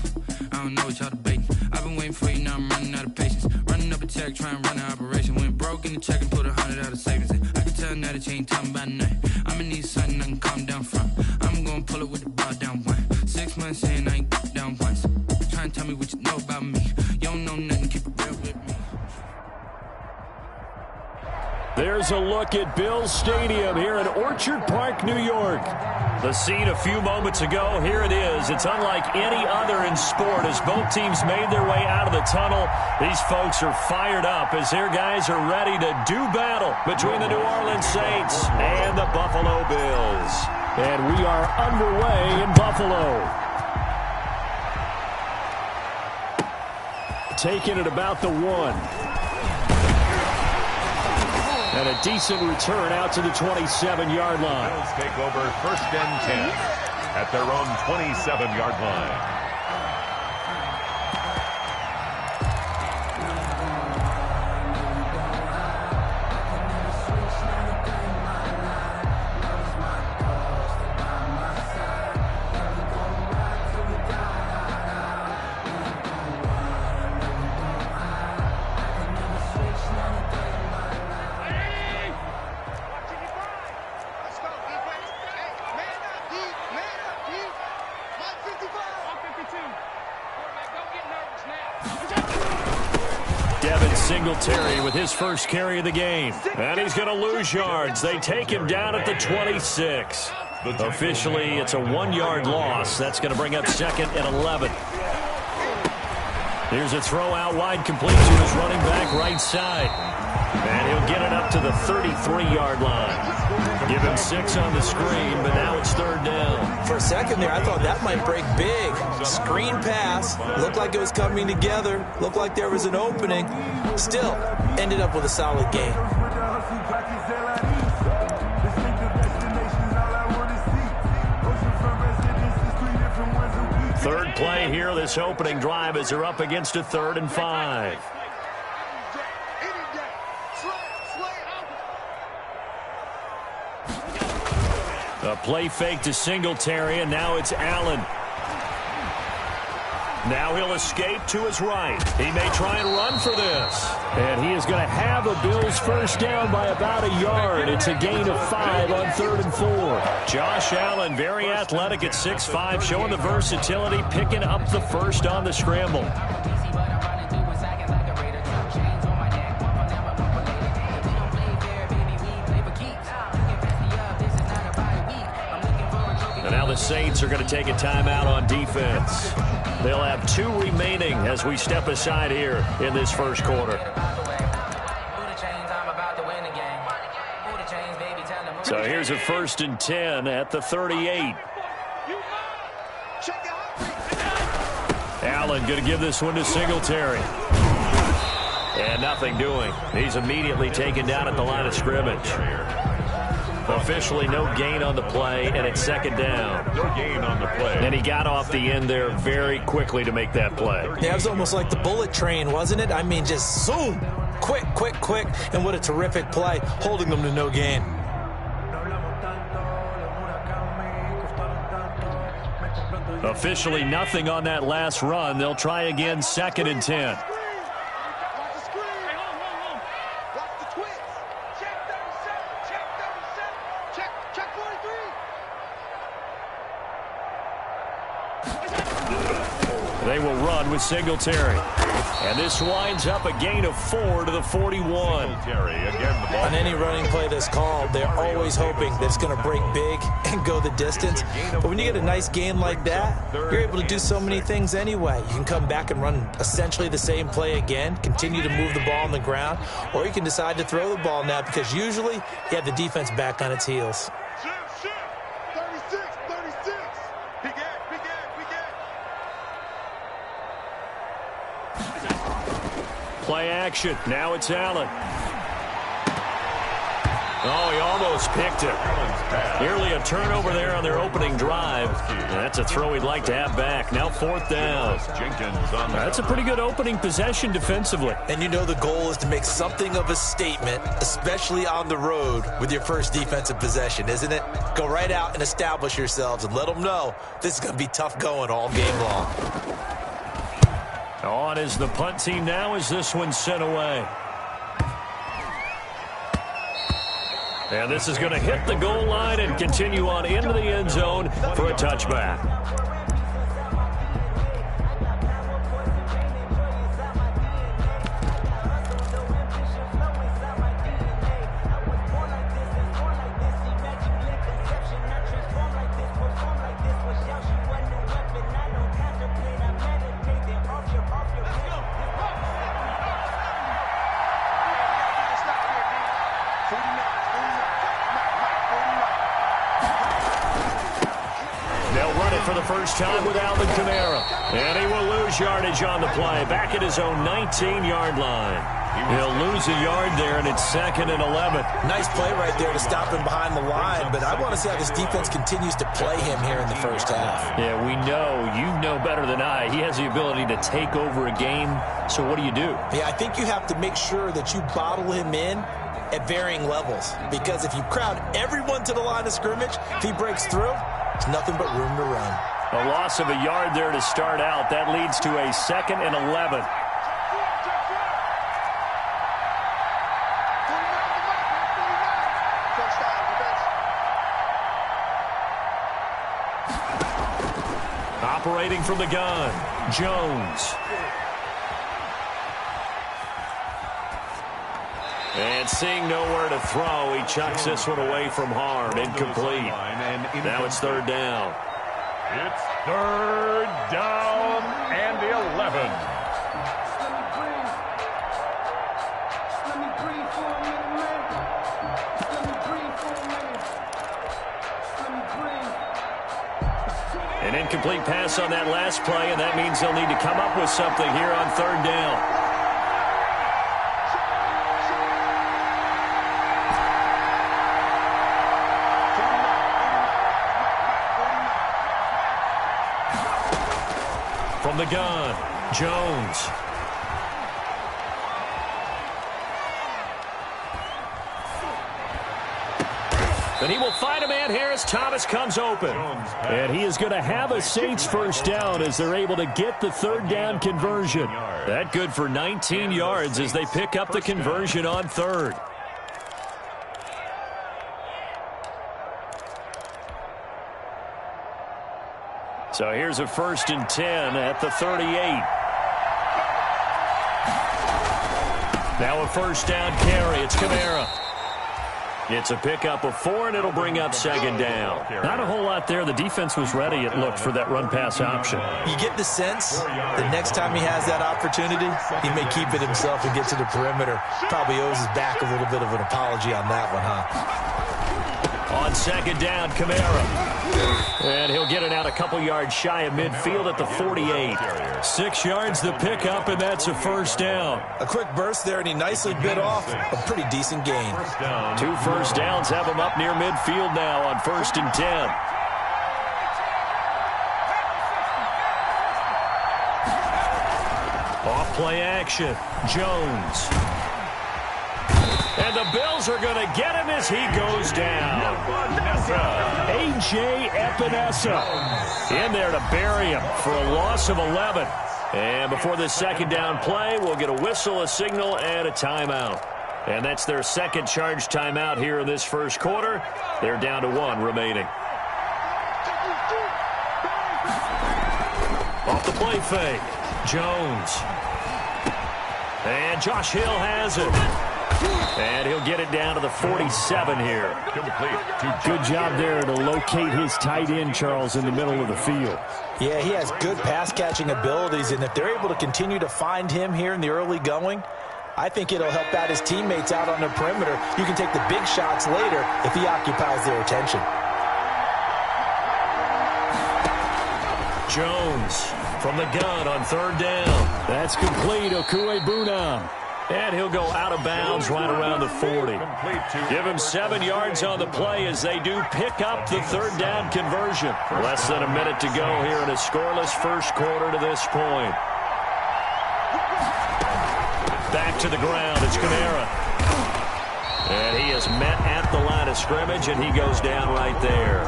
I don't know what y'all debating. I've been waiting for you, now I'm running out of patience. Running up a check, trying to run an operation. Went broke in the check and put 100 out of savings in. I can tell now that you ain't talking about nothing. I'ma need something I can calm down from. I'm gonna pull it with the bar down one. 6 months in, I ain't down once. Try and tell me what you know about me. You don't know nothing, keep it real with me. There's a look at Bills Stadium here in Orchard Park, New York. The scene a few moments ago, here it is. It's unlike any other in sport as both teams made their way out of the tunnel. These folks are fired up as their guys are ready to do battle between the New Orleans Saints and the Buffalo Bills. And we are underway in Buffalo. Taking it about the 1. And a decent return out to the 27-yard line. Bills take over 1st and 10 at their own 27-yard line. Singletary with his first carry of the game. And he's going to lose yards. They take him down at the 26. Officially, it's a 1-yard loss. That's going to bring up 2nd and 11. Here's a throw out wide, complete to his running back right side. And he'll get it up to the 33-yard line. Give him 6 on the screen, but now it's 3rd down. For a second there, I thought that might break big. Screen pass. Looked like it was coming together. Looked like there was an opening. Still, ended up with a solid game. Third play here, this opening drive as they're up against a 3rd and 5. A play fake to Singletary, and now it's Allen. Now he'll escape to his right. He may try and run for this. And he is going to have the Bills first down by about a yard. It's a gain of 5 on 3rd and 4. Josh Allen, very athletic at 6'5", showing the versatility, picking up the first on the scramble. And now the Saints are going to take a timeout on defense. They'll have 2 remaining as we step aside here in this first quarter. So here's a 1st and 10 at the 38. Allen going to give this one to Singletary. And nothing doing. He's immediately taken down at the line of scrimmage. Officially no gain on the play, and it's 2nd down. No gain on the play. And he got off the end there very quickly to make that play. Yeah, it was almost like the bullet train, wasn't it? I mean, just zoom. Quick, quick, quick. And what a terrific play, holding them to no gain. Officially nothing on that last run. They'll try again, 2nd and 10. They will run with Singletary. And this winds up a gain of 4 to the 41. On any running play that's called, they're always hoping that it's going to break big and go the distance. But when you get a nice game like that, you're able to do so many things anyway. You can come back and run essentially the same play again, continue to move the ball on the ground, or you can decide to throw the ball now because usually you have the defense back on its heels. Play action. Now it's Allen. Oh, he almost picked it. Nearly a turnover there on their opening drive. That's a throw he'd like to have back. Now 4th down. That's a pretty good opening possession defensively. And you know the goal is to make something of a statement, especially on the road with your first defensive possession, isn't it? Go right out and establish yourselves and let them know this is going to be tough going all game long. On is the punt team now as this one's sent away. And this is going to hit the goal line and continue on into the end zone for a touchback. for the first time with Alvin Kamara. And he will lose yardage on the play, back at his own 19-yard line. He'll lose a yard there, and it's 2nd and 11. Nice play right there to stop him behind the line, but I want to see how this defense continues to play him here in the first half. Yeah, we know. You know better than I. He has the ability to take over a game, so what do you do? Yeah, I think you have to make sure that you bottle him in at varying levels, because if you crowd everyone to the line of scrimmage, if he breaks through, there's nothing but room to run. A loss of a yard there to start out. That leads to a 2nd and 11. Operating from the gun, Jones. And seeing nowhere to throw, he chucks this one away from harm. Incomplete. Now it's 3rd down. It's 3rd down and 11. An incomplete pass on that last play, and that means they'll need to come up with something here on 3rd down. From the gun, Jones. And he will find a man here as Thomas comes open. And he is going to have a Saints first down as they're able to get the 3rd down conversion. That good for 19 yards as they pick up the conversion on 3rd. So here's a 1st and 10 at the 38. Now a 1st down carry. It's Kamara. It's a pickup of 4, and it'll bring up 2nd down. Not a whole lot there. The defense was ready, it looked, for that run-pass option. You get the sense the next time he has that opportunity, he may keep it himself and get to the perimeter. Probably owes his back a little bit of an apology on that one, huh? On 2nd down, Kamara. And he'll get it out a couple yards shy of midfield at the 48. 6 yards the pickup, and that's a 1st down. A quick burst there, and he nicely bit off a pretty decent gain. 2 first downs have him up near midfield now on 1st and 10. Off play action, Jones. And the Bills are going to get him as he goes down. A.J. Epinesa in there to bury him for a loss of 11. And before this 2nd down play, we'll get a whistle, a signal, and a timeout. And that's their 2nd charge timeout here in this 1st quarter. They're down to 1 remaining. Off the play fake, Jones. And Josh Hill has it. And he'll get it down to the 47 here. Good job there to locate his tight end, Charles, in the middle of the field. Yeah, he has good pass-catching abilities, and if they're able to continue to find him here in the early going, I think it'll help out his teammates out on the perimeter. You can take the big shots later if he occupies their attention. Jones from the gun on 3rd down. That's complete. Okuebunam. And he'll go out of bounds right around the 40. Give him 7 yards on the play as they do pick up the 3rd down conversion. Less than a minute to go here in a scoreless 1st quarter to this point. Back to the ground. It's Kamara. And he is met at the line of scrimmage, and he goes down right there.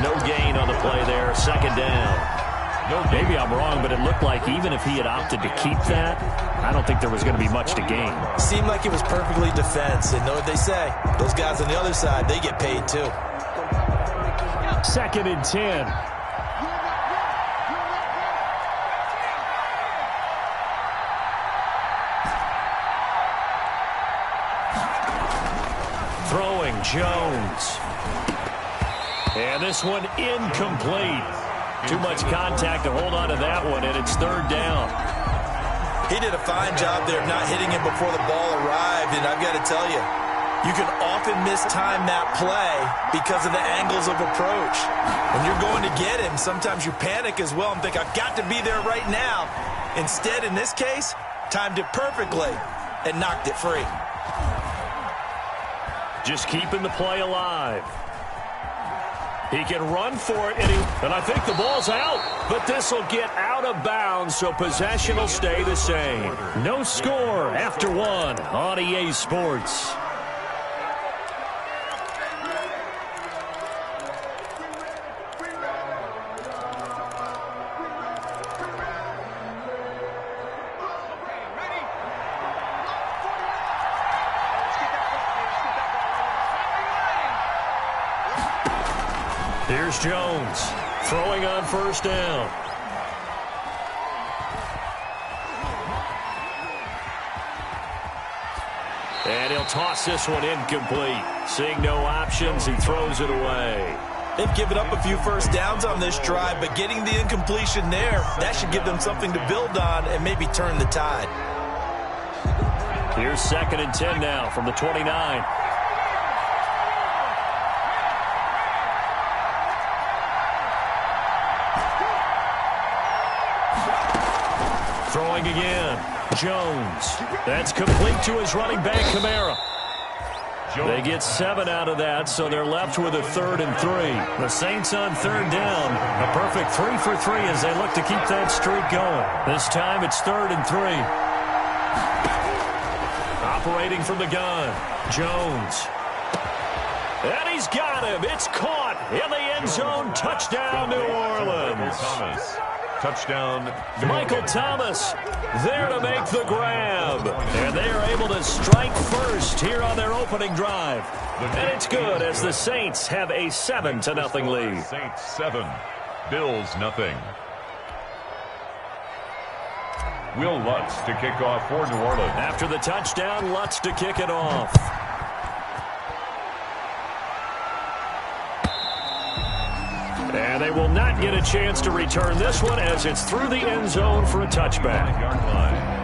No gain on the play there. 2nd down. Maybe I'm wrong, but it looked like even if he had opted to keep that, I don't think there was going to be much to gain. Seemed like it was perfectly defense, and know what they say. Those guys on the other side, they get paid too. 2nd and 10. Throwing, Jones. And this one incomplete. Too much contact to hold on to that one, and it's 3rd down. He did a fine job there of not hitting him before the ball arrived, and I've got to tell you, You can often mistime that play because of the angles of approach. When you're going to get him, sometimes you panic as well and think, I've got to be there right now. Instead, in this case, timed it perfectly and knocked it free. Just keeping the play alive. He can run for it, and I think the ball's out. But this will get out of bounds, so possession will stay the same. No score after one on EA Sports. Here's Jones throwing on first down. And he'll toss this one incomplete. Seeing no options, he throws it away. They've given up a few first downs on this drive, but getting the incompletion there, that should give them something to build on and maybe turn the tide. Here's 2nd and 10 now from the 29. Throwing again. Jones. That's complete to his running back, Kamara. They get 7 out of that, so they're left with a 3rd and 3. The Saints on 3rd down. A perfect 3 for 3 as they look to keep that streak going. This time it's 3rd and 3. Operating from the gun. Jones. And he's got him. It's caught in the end zone. Touchdown, New Orleans. Thomas. Touchdown. Michael Thomas there to make the grab. And they are able to strike first here on their opening drive. And it's good as the Saints have a 7-0 lead. Saints 7, Bills 0. Will Lutz to kick off for New Orleans. After the touchdown, Lutz to kick it off. And they will not get a chance to return this one as it's through the end zone for a touchback. Yard line.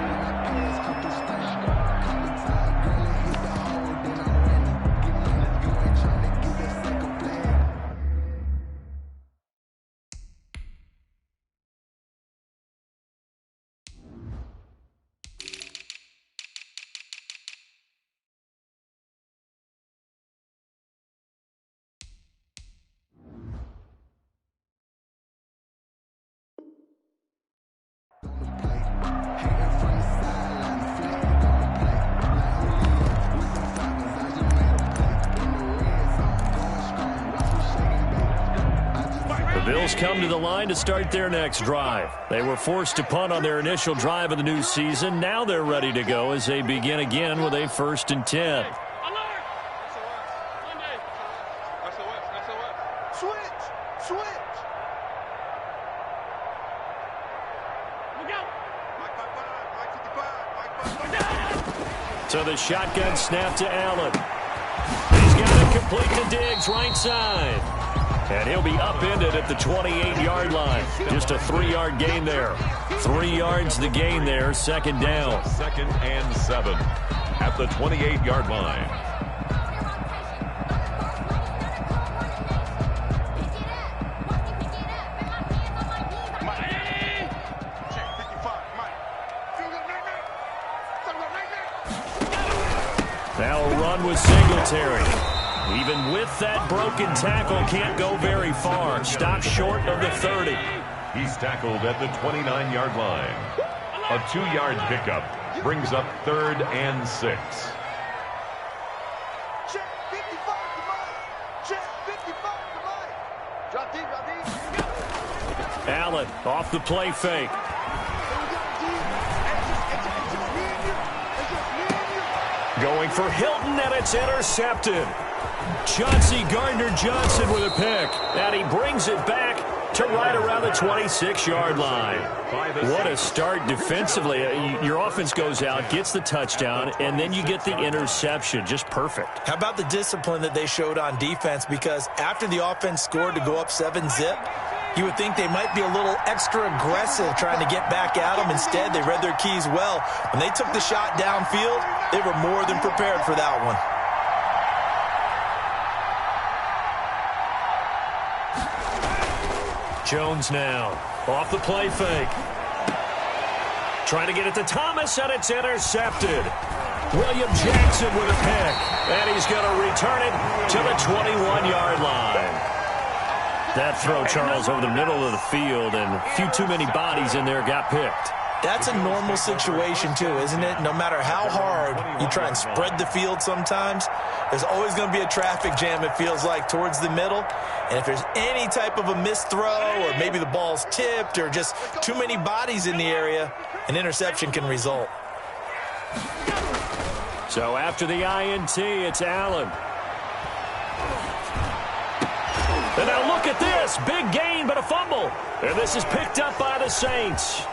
Bills come to the line to start their next drive. They were forced to punt on their initial drive of the new season. Now they're ready to go as they begin again with a 1st and 10. So the shotgun snap to Allen. He's got it complete to Diggs, right side. And he'll be upended at the 28-yard line. Just a 3-yard gain there. 3 yards the gain there, 2nd down. 2nd and 7 at the 28-yard line. Now a run with Singletary. Even with that broken tackle, can't go very far. Stopped short of the 30. He's tackled at the 29-yard line. A 2-yard pickup brings up 3rd and 6. Check 55 to Mike. Check 55 to Mike. Drop deep, drop deep. Allen off the play fake. Going for Hilton, and it's intercepted. Chauncey Gardner-Johnson with a pick. And he brings it back to right around the 26-yard line. What a start defensively. Your offense goes out, gets the touchdown, and then you get the interception. Just perfect. How about the discipline that they showed on defense? Because after the offense scored to go up 7-zip, you would think they might be a little extra aggressive trying to get back at them. Instead, they read their keys well. When they took the shot downfield, they were more than prepared for that one. Jones now off the play fake. Trying to get it to Thomas, and it's intercepted. William Jackson with a pick, and he's going to return it to the 21-yard line. That throw, Charles, over the middle of the field, and a few too many bodies in there got picked. That's a normal situation, too, isn't it? No matter how hard you try and spread the field sometimes, there's always going to be a traffic jam, it feels like, towards the middle. And if there's any type of a missed throw or maybe the ball's tipped or just too many bodies in the area, an interception can result. So after the INT, it's Allen. And now look at this. Big gain, but a fumble. And this is picked up by the Saints.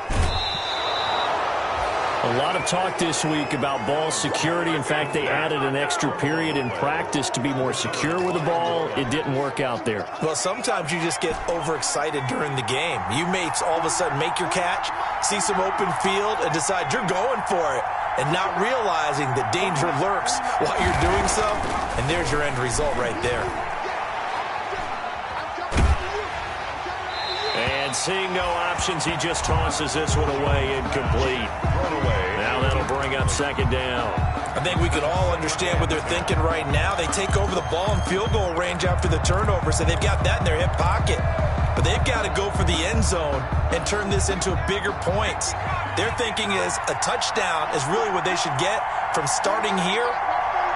A lot of talk this week about ball security. In fact, they added an extra period in practice to be more secure with the ball. It didn't work out there. Well, sometimes you just get overexcited during the game. You may all of a sudden make your catch, see some open field, and decide you're going for it, and not realizing that danger lurks while you're doing so. And there's your end result right there. And seeing no options, he just tosses this one away, incomplete. Now that'll bring up second down. I think we can all understand what they're thinking right now. They take over the ball in field goal range after the turnover, so they've got that in their hip pocket. But they've got to go for the end zone and turn this into bigger points. Their thinking is a touchdown is really what they should get from starting here.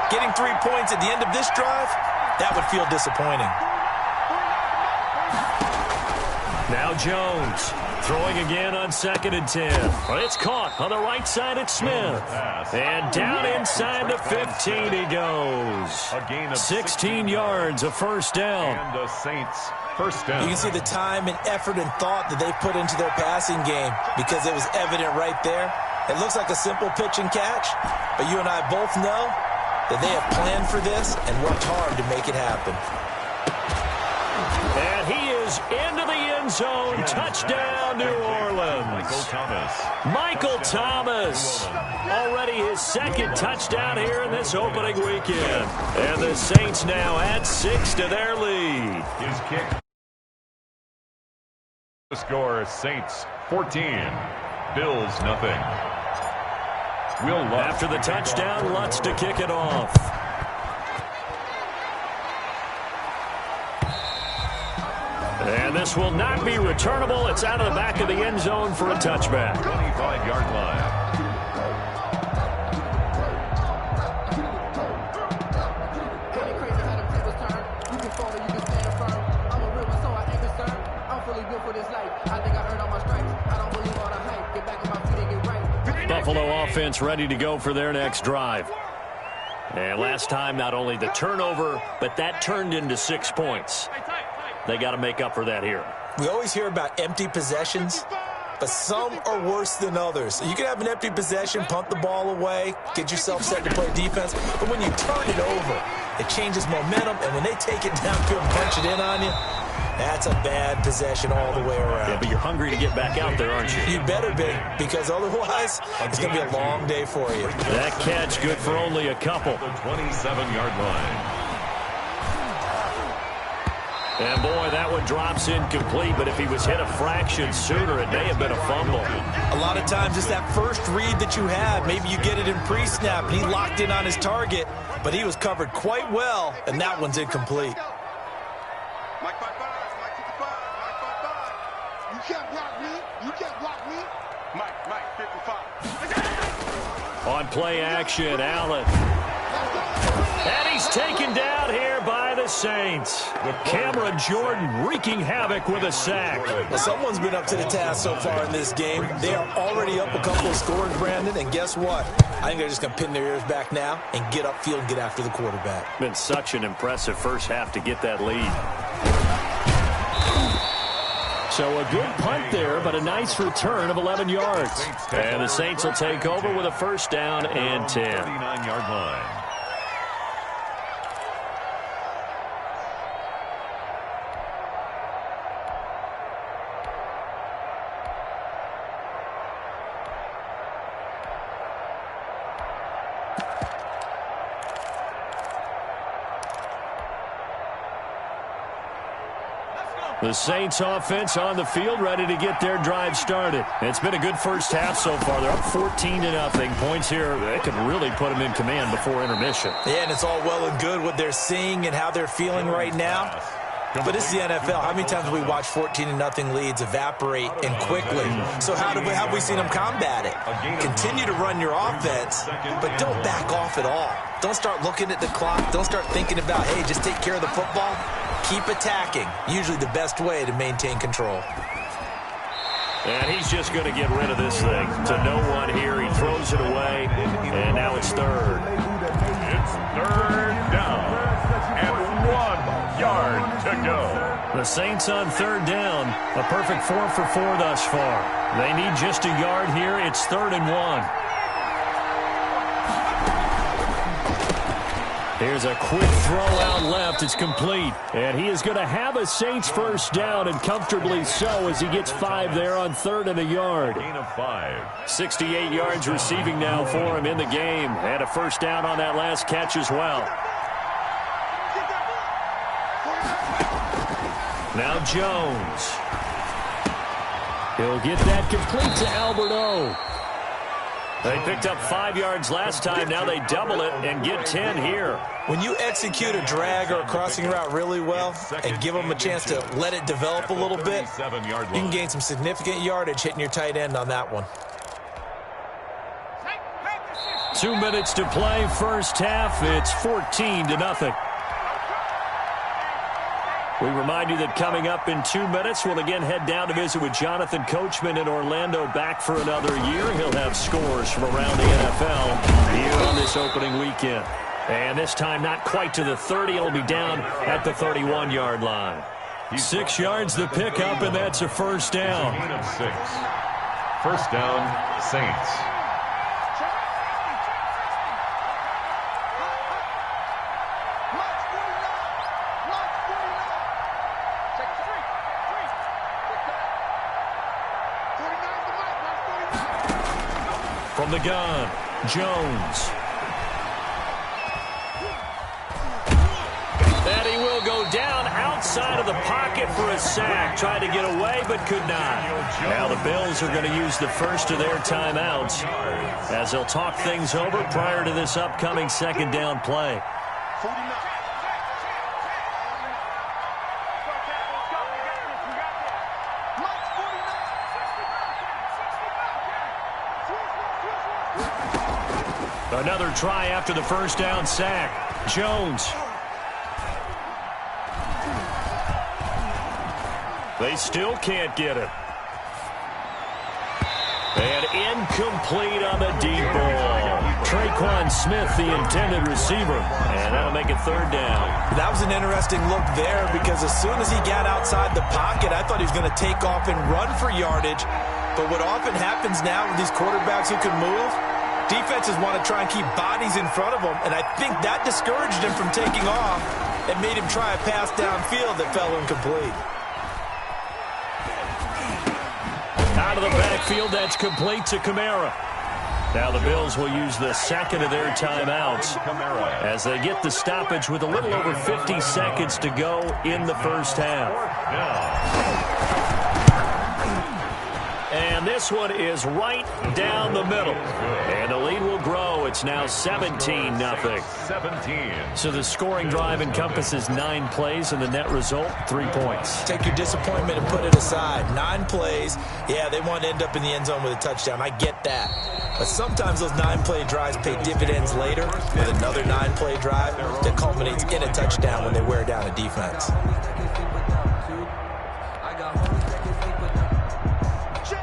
Getting 3 points at the end of this drive, that would feel disappointing. Now Jones throwing again on 2nd and 10. But it's caught on the right side at Smith. And down inside the 15 he goes. 16 yards, a first down. And the Saints first down. You can see the time and effort and thought that they put into their passing game because it was evident right there. It looks like a simple pitch and catch, but you and I both know that they have planned for this and worked hard to make it happen. And he is into the end zone. Touchdown, New Orleans. Michael Thomas. Already his second touchdown here in this opening weekend. And the Saints now add 6 to their lead. His kick. The score, Saints 14. Bills nothing. After the touchdown, Lutz to kick it off. And this will not be returnable. It's out of the back of the end zone for a touchback. 25-yard line. Buffalo offense ready to go for their next drive. And last time, not only the turnover, but that turned into 6 points. They got to make up for that here. We always hear about empty possessions, but some are worse than others. You can have an empty possession, punt the ball away, get yourself set to play defense, but when you turn it over, it changes momentum, and when they take it downfield and punch it in on you, that's a bad possession all the way around. Yeah, but you're hungry to get back out there, aren't you? You better be, because otherwise, it's going to be a long day for you. That catch good for only a couple. The 27-yard line. And, boy, that one drops incomplete, but if he was hit a fraction sooner, it may have been a fumble. A lot of times it's that first read that you have. Maybe you get it in pre-snap, and he locked in on his target, but he was covered quite well, and that one's incomplete. Mike 5-5, Mike 55, Mike 5-5. You can't block me. You can't block me. Mike 55. On play action, Allen. And he's taken down here by the Saints. Cameron Jordan wreaking havoc with a sack. Well, someone's been up to the task so far in this game. They are already up a couple of scores, Brandon, and guess what? I think they're just going to pin their ears back now and get upfield and get after the quarterback. Been such an impressive first half to get that lead. So a good punt there, but a nice return of 11 yards. And the Saints will take over with a first down and 10. 39-yard line. The Saints offense on the field, ready to get their drive started. It's been a good first half so far. They're up 14-0. Points here, they could really put them in command before intermission. Yeah, and it's all well and good what they're seeing and how they're feeling right now. But this is the NFL. How many times have we watched 14-0 leads evaporate and quickly? So how have we seen them combat it? Continue to run your offense, but don't back off at all. Don't start looking at the clock. Don't start thinking about, hey, just take care of the football. Keep attacking. Usually the best way to maintain control. And he's just going to get rid of this thing to no one here. He throws it away, and now it's third. It's third down and 1 yard to go. The Saints on third down. A perfect 4 for 4 thus far. They need just a yard here. It's 3rd and 1. Here's a quick throw out left. It's complete. And he is going to have a Saints first down, and comfortably so, as he gets 5 there on 3rd and a yard. Gain of 5. 68 yards receiving now for him in the game. And a first down on that last catch as well. Now Jones. He'll get that complete to Alberto. They picked up 5 yards last time. Now they double it and get 10 here. When you execute a drag or a crossing route really well and give them a chance to let it develop a little bit, you can gain some significant yardage hitting your tight end on that one. 2 minutes to play, first half. It's 14-0. We remind you that coming up in 2 minutes, we'll again head down to visit with Jonathan Coachman in Orlando, back for another year. He'll have scores from around the NFL here on this opening weekend. And this time not quite to the 30. It'll be down at the 31-yard line. 6 yards the pickup, and that's a first down. Gain of 6. First down, Saints. From the gun, Jones. And he will go down outside of the pocket for a sack. Tried to get away, but could not. Now the Bills are going to use the first of their timeouts as they'll talk things over prior to this upcoming second down play. Another try after the first down sack. Jones. They still can't get it. And incomplete on the deep ball. Traquan Smith, the intended receiver. And that'll make it third down. That was an interesting look there because as soon as he got outside the pocket, I thought he was going to take off and run for yardage. But what often happens now with these quarterbacks who can move, defenses want to try and keep bodies in front of them, and I think that discouraged him from taking off and made him try a pass downfield that fell incomplete. Out of the backfield, that's complete to Kamara. Now the Bills will use the second of their timeouts as they get the stoppage with a little over 50 seconds to go in the first half. And this one is right down the middle. And the lead will grow. It's now 17-0. 17. So the scoring drive encompasses 9 plays, and the net result, 3 points. Take your disappointment and put it aside. 9 plays. Yeah, they want to end up in the end zone with a touchdown. I get that. But sometimes those 9-play drives pay dividends later with another 9-play drive that culminates in a touchdown when they wear down a defense.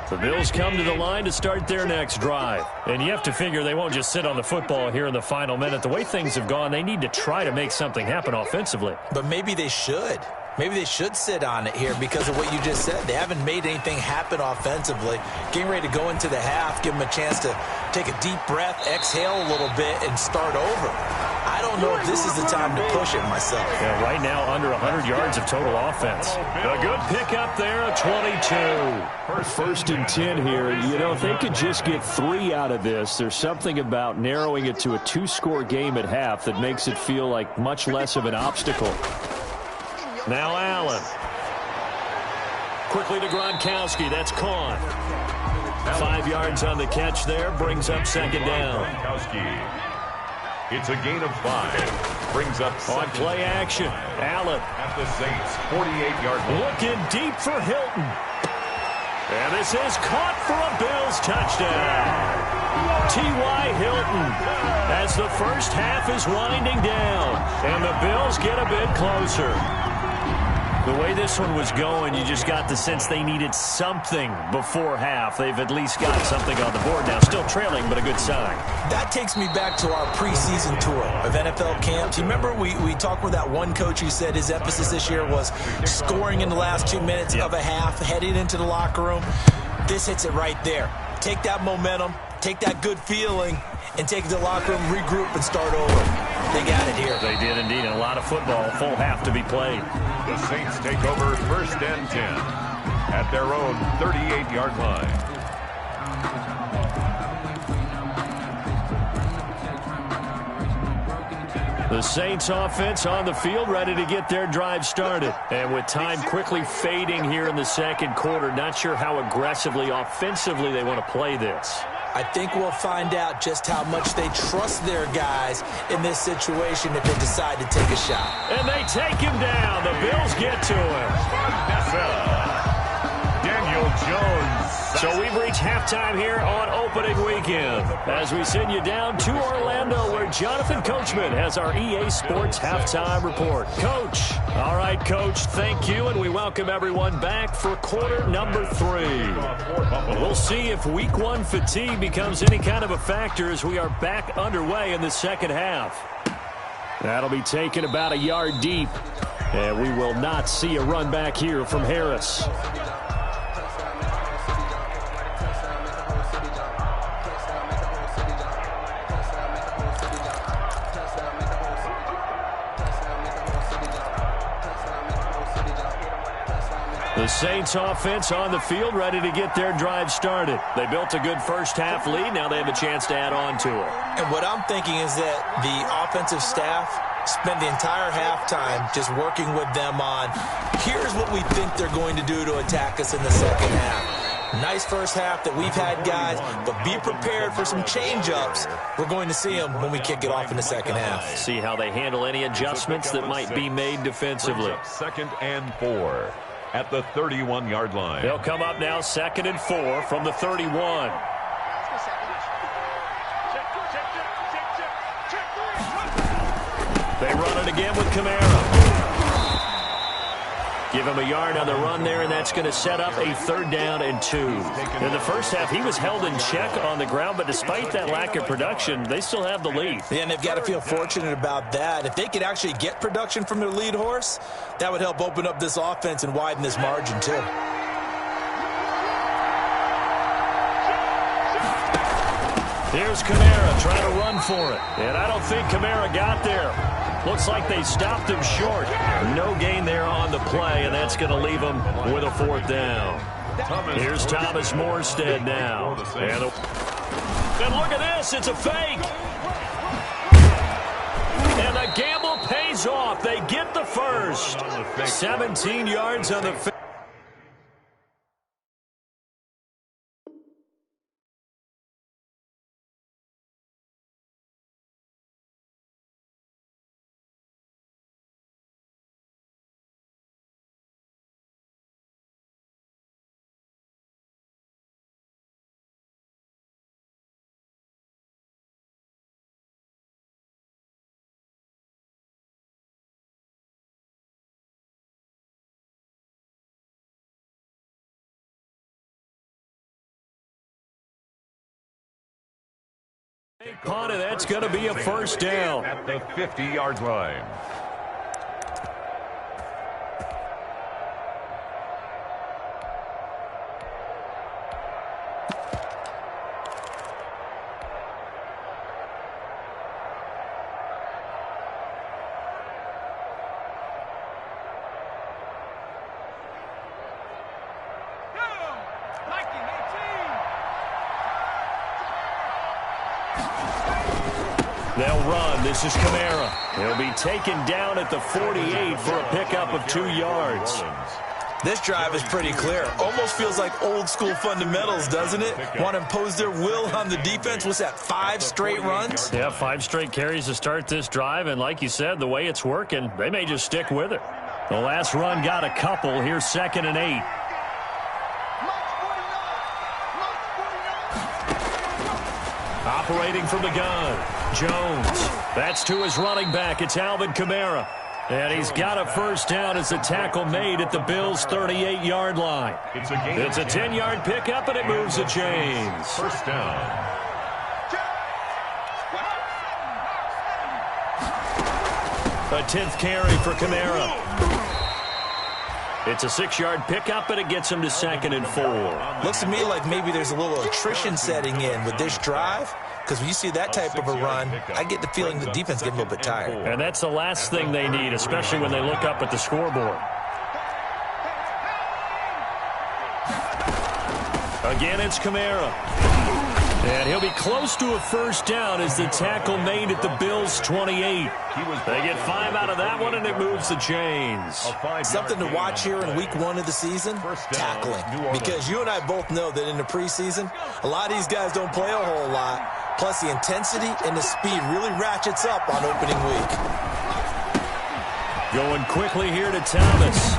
The Bills come to the line to start their next drive. And you have to figure they won't just sit on the football here in the final minute. The way things have gone, they need to try to make something happen offensively. But maybe they should. Maybe they should sit on it here because of what you just said. They haven't made anything happen offensively. Getting ready to go into the half, give them a chance to take a deep breath, exhale a little bit, and start over. I don't know if this is the time to push it myself. Yeah, right now under 100 yards of total offense. A good pickup there, a 22. First and 10 here. You know, if they could just get 3 out of this, there's something about narrowing it to a 2-score game at half that makes it feel like much less of an obstacle. Now Allen. quickly to Gronkowski. That's caught. 5 yards on the catch there. Brings up second down. It's a gain of 5. Brings up on play action. Allen at the Saints' 48-yard line. Looking deep for Hilton. And this is caught for a Bills touchdown. T.Y. Hilton as the first half is winding down. And the Bills get a bit closer. The way this one was going, you just got the sense they needed something before half. They've at least got something on the board now. Still trailing, but a good sign. That takes me back to our preseason tour of NFL camps. You remember we talked with that one coach who said his emphasis this year was scoring in the last 2 minutes of a half, heading into the locker room. This hits it right there. Take that momentum, take that good feeling, and take it to the locker room, regroup, and start over. They got it here. They did indeed. A lot of football, full half to be played. The Saints take over 1st and 10 at their own 38-yard line. The Saints offense on the field, ready to get their drive started. And with time quickly fading here in the second quarter, not sure how aggressively, offensively they want to play this. I think we'll find out just how much they trust their guys in this situation if they decide to take a shot. And they take him down. The Bills get to him. Daniel Jones. So we've reached halftime here on opening weekend as we send you down to Orlando where Jonathan Coachman has our EA Sports halftime report. Coach. All right, Coach, thank you, and we welcome everyone back for quarter number 3. We'll see if week 1 fatigue becomes any kind of a factor as we are back underway in the second half. That'll be taken about a yard deep, and we will not see a run back here from Harris. The Saints offense on the field, ready to get their drive started. They built a good first half lead. Now they have a chance to add on to it. And what I'm thinking is that the offensive staff spend the entire halftime just working with them on, here's what we think they're going to do to attack us in the second half. Nice first half that we've had, guys, but be prepared for some change-ups. We're going to see them when we kick it off in the second half. See how they handle any adjustments that might be made defensively. 2nd and 4. At the 31-yard line. They'll come up now 2nd and 4 from the 31. They run it again with Kamara. Give him a yard on the run there, and that's going to set up a 3rd down and 2. In the first half, he was held in check on the ground, but despite that lack of production, they still have the lead. Yeah, and they've got to feel fortunate about that. If they could actually get production from their lead horse, that would help open up this offense and widen this margin, too. Here's Kamara trying to run for it, and I don't think Kamara got there. Looks like they stopped him short. No gain there on the play, and that's going to leave him with a 4th down. Here's Thomas Morstead now. And look at this. It's a fake. And the gamble pays off. They get the first. 17 yards on the fake. Punt, and that's going to be a 1st down. At the 50-yard line. They'll run. This is Kamara. He'll be taken down at the 48 for a pickup of 2 yards. This drive is pretty clear. Almost feels like old school fundamentals, doesn't it? Want to impose their will on the defense. What's that, 5 straight runs? Yeah, 5 straight carries to start this drive, and like you said, the way it's working, they may just stick with it. The last run got a couple. Here's 2nd and 8. Operating from the gun, Jones. That's to his running back. It's Alvin Kamara. And he's got a first down as the tackle made at the Bills' 38-yard line. It's a 10-yard pickup, and it moves the chains. First down. A 10th carry for Kamara. It's a 6-yard pickup, and it gets him to 2nd and 4. Looks to me like maybe there's a little attrition setting in with this drive. Because when you see that type of a run, I get the feeling the defense getting a little bit tired. And that's the last thing they need, especially when they look up at the scoreboard. Again, it's Kamara. And he'll be close to a first down as the tackle made at the Bills' 28. They get 5 out of that one, and it moves the chains. Something to watch here in week 1 of the season, tackling. Because you and I both know that in the preseason, a lot of these guys don't play a whole lot. Plus, the intensity and the speed really ratchets up on opening week. Going quickly here to Thomas.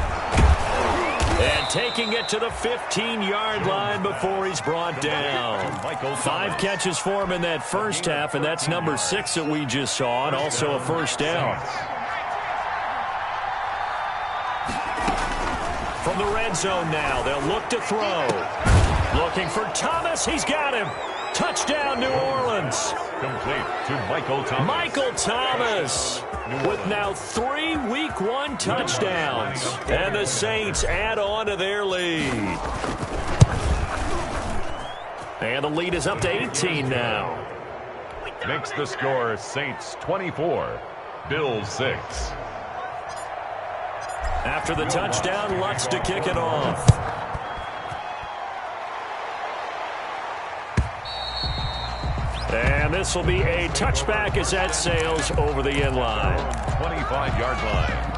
And taking it to the 15-yard line before he's brought down. 5 catches for him in that first half, and that's number 6 that we just saw, and also a first down. From the red zone now, they'll look to throw. Looking for Thomas. He's got him. Touchdown, New Orleans. Complete to Michael Thomas. Michael Thomas with now 3 Week 1 touchdowns. And the Saints add on to their lead. And the lead is up to 18 now. Makes the score Saints 24, Bills 6. After the touchdown, Lutz to kick it off. And this will be a touchback as that sails over the end line. 25-yard line.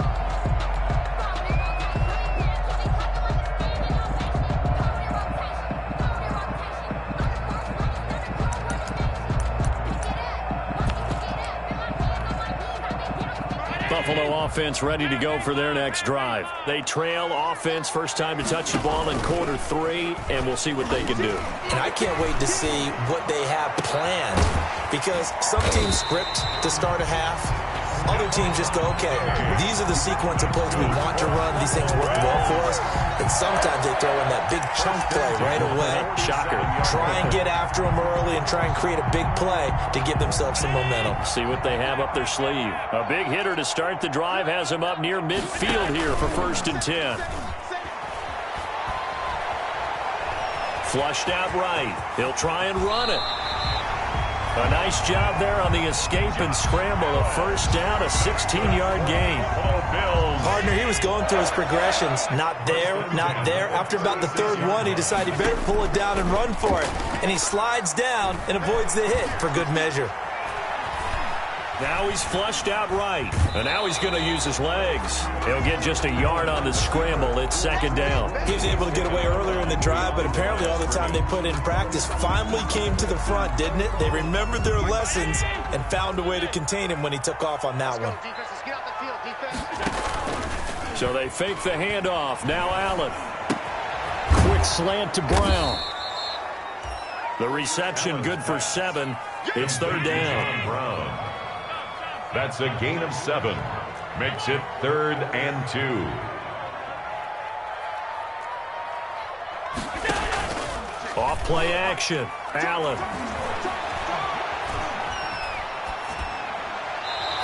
Buffalo offense ready to go for their next drive. They trail offense, first time to touch the ball in quarter 3, and we'll see what they can do. And I can't wait to see what they have planned, because some teams script to start a half. Other teams just go, okay, these are the sequence of plays we want to run. These things work well for us. And sometimes they throw in that big chunk play right away. Shocker. Try and get after them early and try and create a big play to give themselves some momentum. See what they have up their sleeve. A big hitter to start the drive has him up near midfield here for 1st and 10. Flushed out right. He'll try and run it. A nice job there on the escape and scramble. A first down, a 16-yard gain. Partner, he was going through his progressions. Not there, not there. After about the 3rd one, he decided he better pull it down and run for it. And he slides down and avoids the hit for good measure. Now he's flushed out right. And now he's going to use his legs. He'll get just a yard on the scramble. It's 2nd down. He was able to get away earlier in the drive, but apparently all the time they put in practice finally came to the front, didn't it? They remembered their lessons and found a way to contain him when he took off on that one. So they fake the handoff. Now Allen. Quick slant to Brown. The reception good for 7. It's 3rd down. Brown. That's a gain of 7. Makes it 3rd and 2. Off play action. Allen.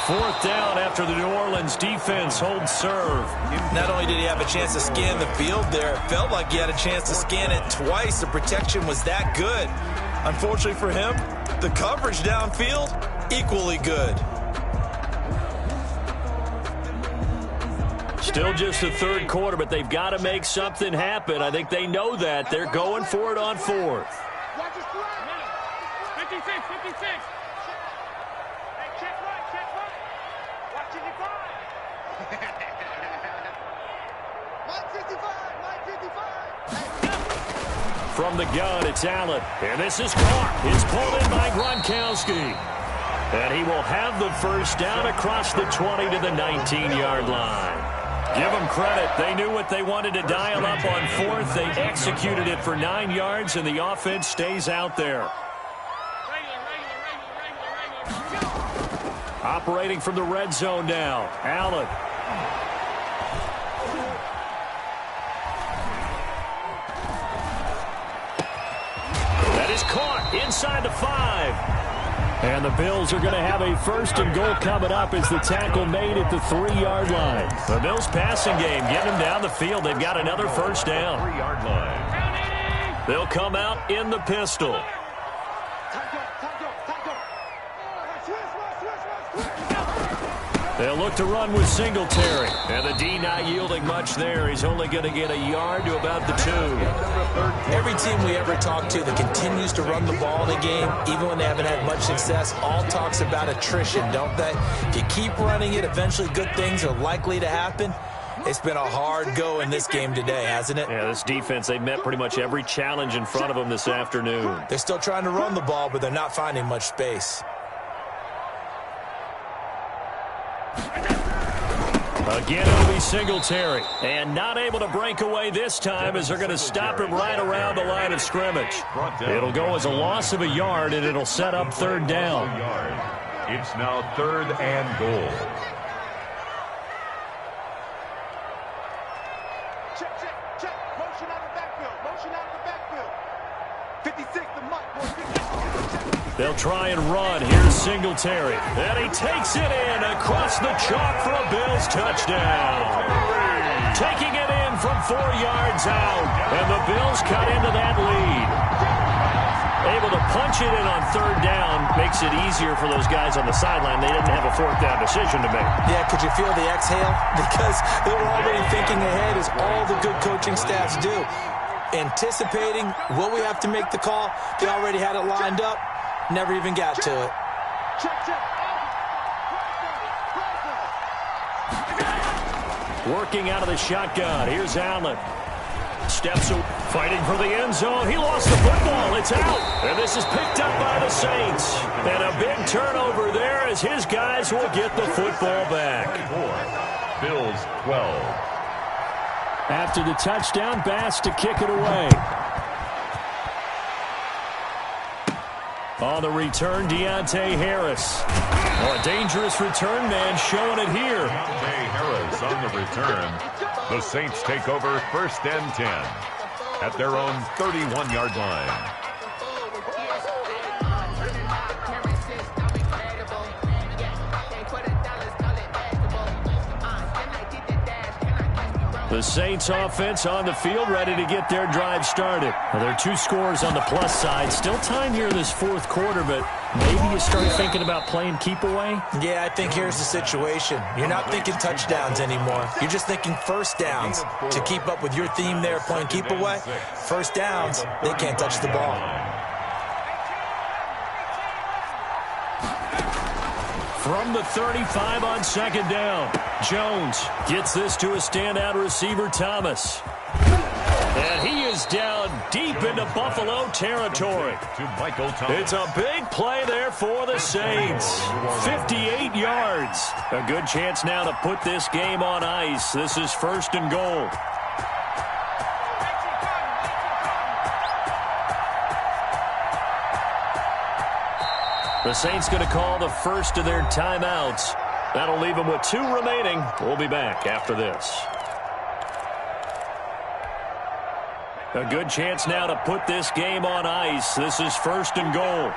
4th down after the New Orleans defense holds serve. Not only did he have a chance to scan the field there, it felt like he had a chance to scan it twice. The protection was that good. Unfortunately for him, the coverage downfield, equally good. Still just the 3rd quarter, but they've got to make something happen. I think they know that. They're going for it on 4th. 56, 56. Hey, check right. Watch 55. 155. from the gun. It's Allen. And this is caught. It's pulled in by Gronkowski. And he will have the first down across the 20 to the 19-yard line. Give them credit. They knew what they wanted to dial up on fourth. They executed it for 9 yards, and the offense stays out there. Operating from the red zone now. Allen. That is caught inside the 5. And the Bills are going to have a first and goal coming up as the tackle made at the 3-yard line. The Bills passing game getting them down the field. They've got another first down. 3-yard line. They'll come out in the pistol. They'll look to run with Singletary. And the D not yielding much there. He's only going to get a yard to about the 2. Every team we ever talk to that continues to run the ball in a game, even when they haven't had much success, all talks about attrition, don't they? If you keep running it, eventually good things are likely to happen. It's been a hard go in this game today, hasn't it? Yeah, this defense, they've met pretty much every challenge in front of them this afternoon. They're still trying to run the ball, but they're not finding much space. Again, it'll be Singletary. And not able to break away this time as they're going to stop him right around the line of scrimmage. It'll go as a loss of a yard, and it'll set up third down. It's now 3rd and goal. Check. Motion out of the backfield. 56, the mic. They'll try and run. Here's Singletary. And he takes it in across the chalk for a Bills touchdown. Taking it in from 4 yards out. And the Bills cut into that lead. Able to punch it in on third down makes it easier for those guys on the sideline. They didn't have a fourth down decision to make. Yeah, could you feel the exhale? Because they were already thinking ahead, as all the good coaching staffs do. Anticipating, will we have to make the call? They already had it lined up. Never even got to it. Working out of the shotgun. Here's Allen. Steps fighting for the end zone. He lost the football. It's out. And this is picked up by the Saints. And a big turnover there as his guys will get the football back. Bills 12. After the touchdown, Bass to kick it away. On the return, Deontay Harris. Oh, a dangerous return man showing it here. Deontay Harris on the return. The Saints take over 1st and 10 at their own 31-yard line. The Saints offense on the field, ready to get their drive started. Well, there are 2 scores on the plus side. Still time here in this 4th quarter, but maybe you start thinking about playing keep away? Yeah, I think here's the situation. You're not thinking touchdowns anymore. You're just thinking first downs. To keep up with your theme there, playing keep away, first downs, they can't touch the ball. From the 35 on 2nd down, Jones gets this to a standout receiver, Thomas. And he is down deep into Buffalo territory. It's a big play there for the Saints. 58 yards. A good chance now to put this game on ice. This is 1st and goal. The Saints going to call the first of their timeouts. That'll leave them with 2 remaining. We'll be back after this. A good chance now to put this game on ice. This is 1st and goal.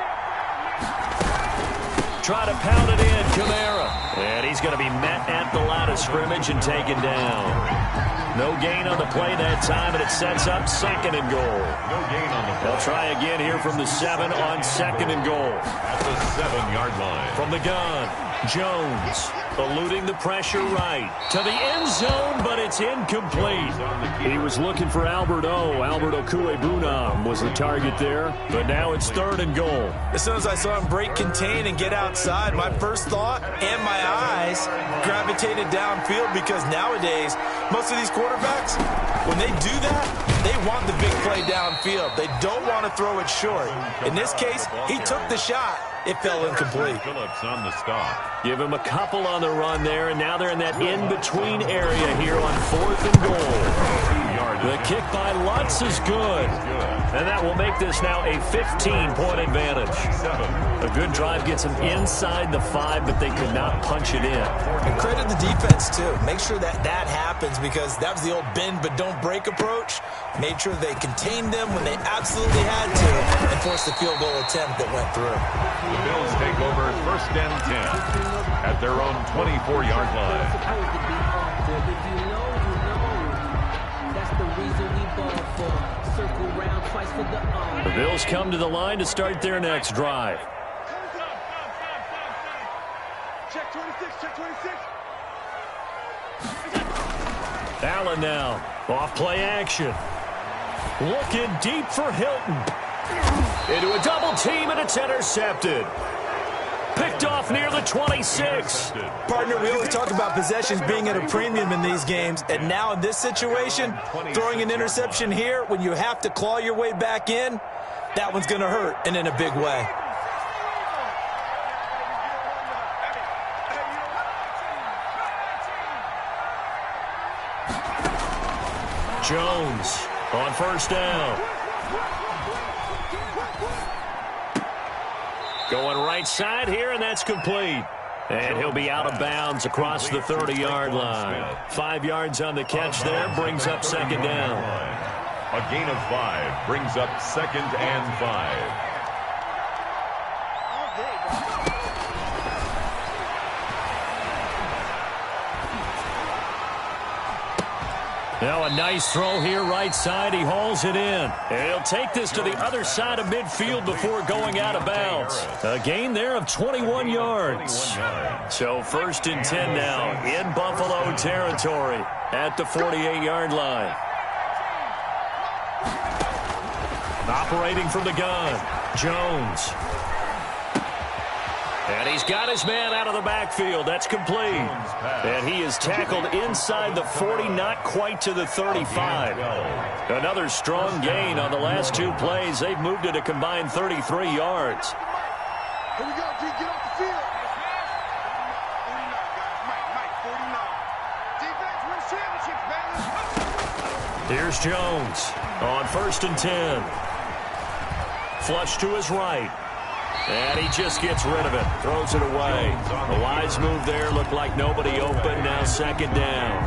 Try to pound it in, Kamara. And he's going to be met at the line of scrimmage and taken down. No gain on the play that time, and it sets up 2nd and goal. No gain on the play. They'll try again here from the 7 on 2nd and goal. At the 7-yard line. From the gun, Jones eluding the pressure right to the end zone, but it's incomplete. He was looking for Albert Okuebunam was the target there, but now it's 3rd and goal. As soon as I saw him break contain and get outside, my first thought and my eyes gravitated downfield, because nowadays most of these quarterbacks, when they do that, they want the big play downfield. They don't want to throw it short. In this case, he took the shot. It fell incomplete. Phillips on the stop. Give him a couple on the run there, and now they're in that in-between area here on 4th and goal. The kick by Lutz is good, and that will make this now a 15-point advantage. A good drive gets them inside the 5, but they could not punch it in. And credit the defense, too. Make sure that happens, because that was the old bend but don't break approach. Made sure they contained them when they absolutely had to, and forced the field goal attempt that went through. The Bills take over 1st and 10 at their own 24-yard line. The Bills come to the line to start their next drive. Check 26, check 26. Allen now, off play action. Looking deep for Hilton. Into a double team, and it's intercepted. Picked off near the 26. Partner, we always talk about possessions being at a premium in these games, and now in this situation, throwing an interception here when you have to claw your way back in, that one's going to hurt, and in a big way. Jones on 1st down. Going right side here, and that's complete. And he'll be out of bounds across the 30-yard line. 5 yards on the catch there, brings up 2nd down. A gain of 5 brings up 2nd and 5. Now a nice throw here right side. He hauls it in. And he'll take this to the other side of midfield before going out of bounds. A gain there of 21 yards. So 1st and 10 now in Buffalo territory at the 48-yard line. Operating from the gun, Jones. And he's got his man out of the backfield. That's complete. And he is tackled inside the 40, not quite to the 35. Another strong gain on the last 2 plays. They've moved it a combined 33 yards. Here we go, G. Get off the field. 49, guys. Mike, 49. Defense wins championships, man. Here's Jones on 1st and 10. Flush to his right. And he just gets rid of it. Throws it away. A wise move there. Looked like nobody open. Now 2nd down.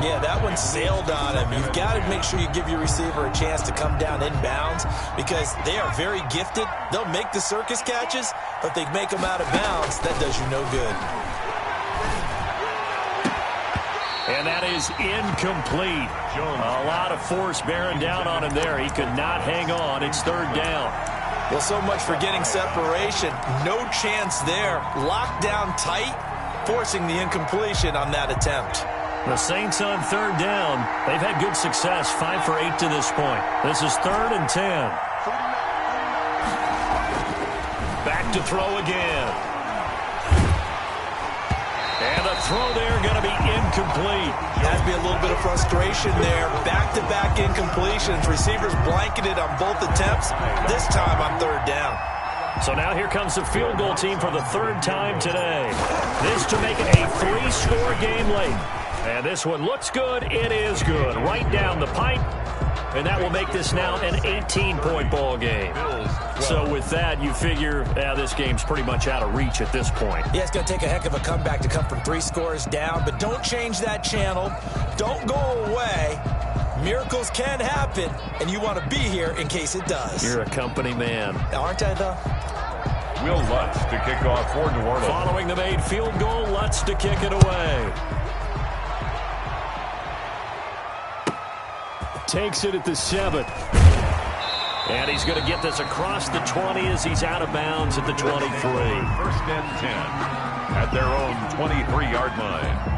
Yeah, that one sailed on him. You've got to make sure you give your receiver a chance to come down inbounds, because they are very gifted. They'll make the circus catches, but if they make them out of bounds, that does you no good. And that is incomplete. A lot of force bearing down on him there. He could not hang on. It's 3rd down. Well, so much for getting separation. No chance there. Locked down tight, forcing the incompletion on that attempt. The Saints on 3rd down. They've had good success, 5 for 8 to this point. This is 3rd and 10. Back to throw again. And a throw there going to be incomplete. Has to be a little bit of frustration there. Back-to-back incompletions. Receivers blanketed on both attempts. This time on 3rd down. So now here comes the field goal team for the 3rd time today. This to make it a 3-score game late. And this one looks good. It is good. Right down the pipe. And that will make this now an 18-point ball game. So with that, you figure this game's pretty much out of reach at this point. Yeah, it's going to take a heck of a comeback to come from 3 scores down. But don't change that channel. Don't go away. Miracles can happen, and you want to be here in case it does. You're a company man. Aren't I, though? Will Lutz to kick off for New Orleans. Following the made field goal, Lutz to kick it away. Takes it at the 7. And he's going to get this across the 20 as he's out of bounds at the 23. 1st and 10. at their own 23-yard line.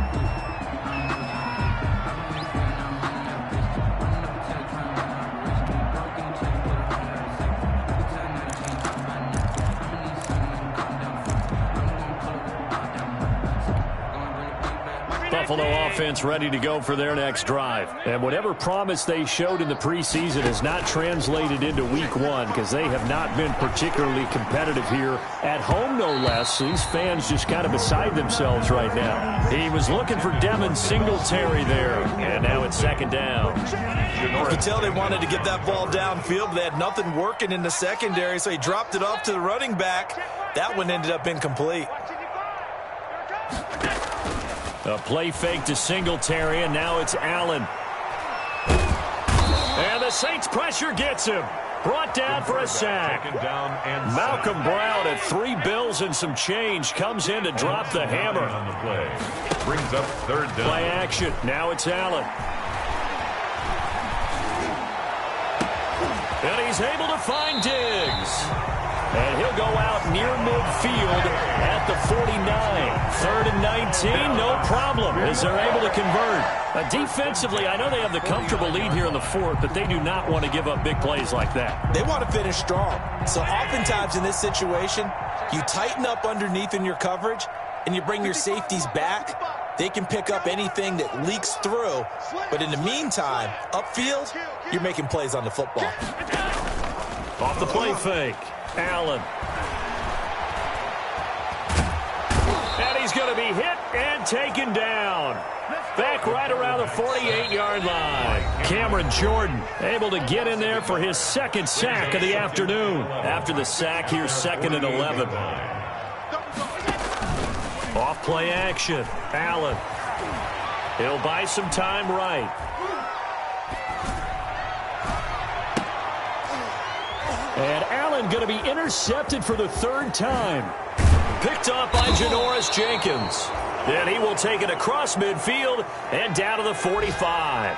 Buffalo offense ready to go for their next drive. And whatever promise they showed in the preseason has not translated into week one because they have not been particularly competitive here at home, no less. These fans just kind of beside themselves right now. He was looking for Devin Singletary there, and now it's second down. You could tell they wanted to get that ball downfield, but they had nothing working in the secondary, so he dropped it off to the running back. That one ended up incomplete. A play fake to Singletary, and now it's Allen. And the Saints pressure gets him. Brought down for a sack. Malcolm Brown at 3 bills and some change comes in to drop the hammer. On the play. Brings up third down. Play action. Now it's Allen. And he's able to find Diggs. And he'll go out near midfield at the 49. 3rd and 19, no problem, as they're able to convert. Defensively, I know they have the comfortable lead here in the 4th, but they do not want to give up big plays like that. They want to finish strong. So oftentimes in this situation, you tighten up underneath in your coverage, and you bring your safeties back. They can pick up anything that leaks through. But in the meantime, upfield, you're making plays on the football. Off the play fake. Allen. And he's going to be hit and taken down. Back right around the 48-yard line. Cameron Jordan able to get in there for his second sack of the afternoon. After the sack, here's 2nd and 11. Off play action. Allen. He'll buy some time right. And Allen going to be intercepted for the 3rd time. Picked off by Janoris Jenkins. Then he will take it across midfield and down to the 45.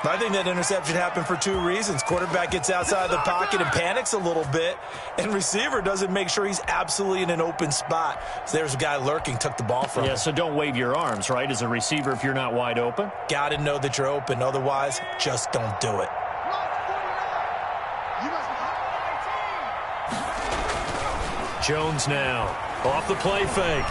I think that interception happened for 2 reasons. Quarterback gets outside the pocket and panics a little bit, and receiver doesn't make sure he's absolutely in an open spot. So there's a guy lurking, took the ball from him. Yeah, so don't wave your arms, right, as a receiver if you're not wide open? Got to know that you're open. Otherwise, just don't do it. Jones now off the play fake.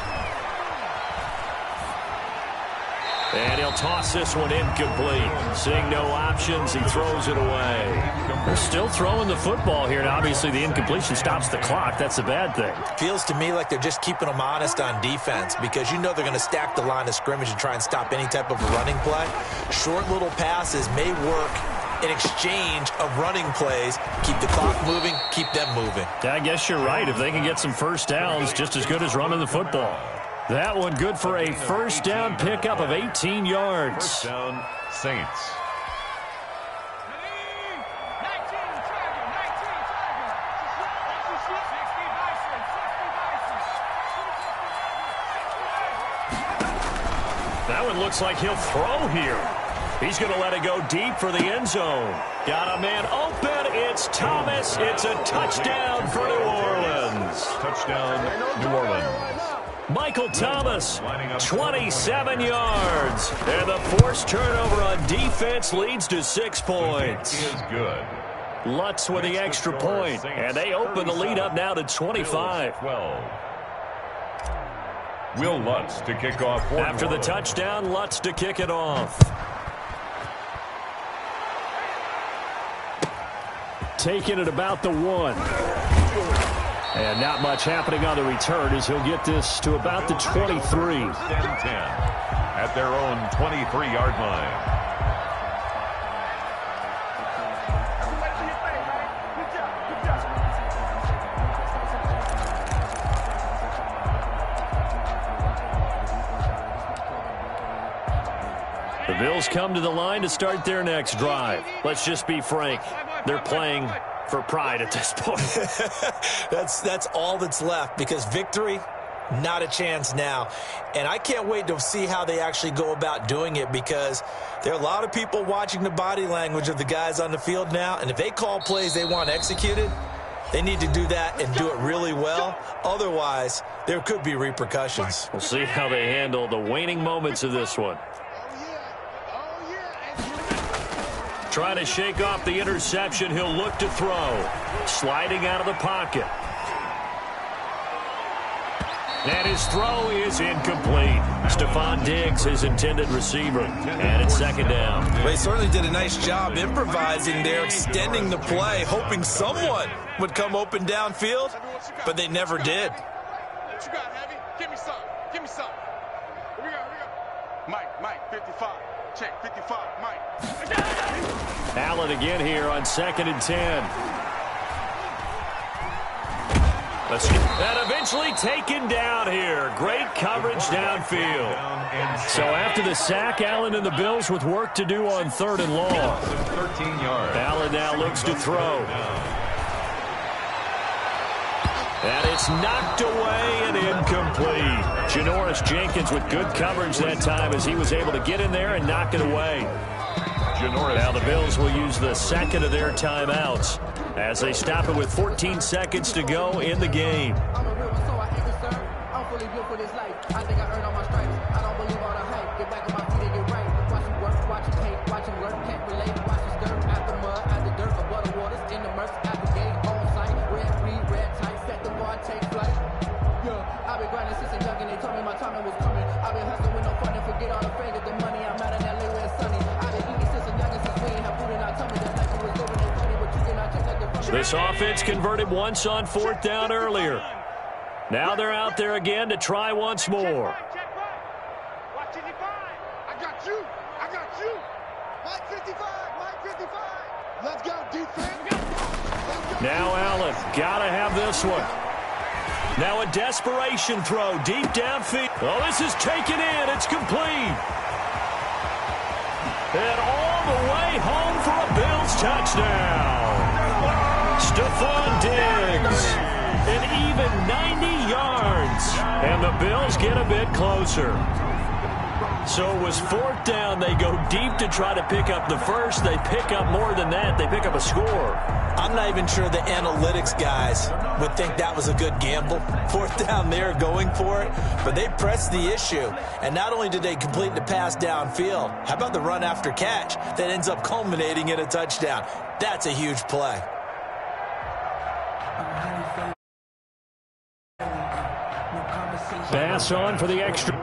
And he'll toss this one incomplete. Seeing no options, he throws it away. They're still throwing the football here, and obviously the incompletion stops the clock. That's a bad thing. Feels to me like they're just keeping them honest on defense because you know they're going to stack the line of scrimmage and try and stop any type of a running play. Short little passes may work in exchange of running plays. Keep the clock moving, keep them moving. I guess you're right. If they can get some first downs, just as good as running the football. That one good for a first down pickup of 18 yards. First down, Saints. That one looks like he'll throw here. He's going to let it go deep for the end zone. Got a man open. It's Thomas. It's a touchdown for New Orleans. Touchdown, New Orleans. Michael Thomas, 27 yards. And the forced turnover on defense leads to 6 points. Is good. Lutz with the extra point. And they open the lead up now to 25. 12. Will Lutz to kick off. After the touchdown, Lutz to kick it off. Taking it about the 1. And not much happening on the return as he'll get this to about the 23. 10-10 at their own 23-yard line. The Bills come to the line to start their next drive. Let's just be frank. They're playing for pride at this point. That's all that's left because victory, not a chance now. And I can't wait to see how they actually go about doing it because there are a lot of people watching the body language of the guys on the field now. And if they call plays they want executed, They need to do that and do it really well. Otherwise, there could be repercussions. We'll see how they handle the waning moments of this one. Trying to shake off the interception. He'll look to throw. Sliding out of the pocket. And his throw is incomplete. Stephon Diggs, his intended receiver. And it's second down. They certainly did a nice job improvising there, extending the play, hoping someone would come open downfield, but they never did. What you got, Heavy? Give me some. Give me some. Here we go. Mike, 55. Check, 55, Mike. Allen again here on 2nd and 10. And eventually taken down here. Great coverage downfield. So after the sack, Allen and the Bills with work to do on 3rd and long. 13 yards. Allen now looks to throw. And it's knocked away and incomplete. Janoris Jenkins with good coverage that time as he was able to get in there and knock it away. Now the Bills will use the second of their timeouts as they stop it with 14 seconds to go in the game. This offense converted once on 4th down earlier. Now they're out there again to try once more. Watch 55. I got you. Mike 55. Let's go, defense. Now Allen, gotta have this one. Now a desperation throw deep downfield. Oh, this is taken in. It's complete. And all the way home for a Bills touchdown. Stephon Diggs, an even 90 yards, and the Bills get a bit closer. So it was 4th down. They go deep to try to pick up the first. They pick up more than that. They pick up a score. I'm not even sure the analytics guys would think that was a good gamble. 4th down there going for it, but they pressed the issue. And not only did they complete the pass downfield, how about the run after catch that ends up culminating in a touchdown? That's a huge play. Pass on for the extra.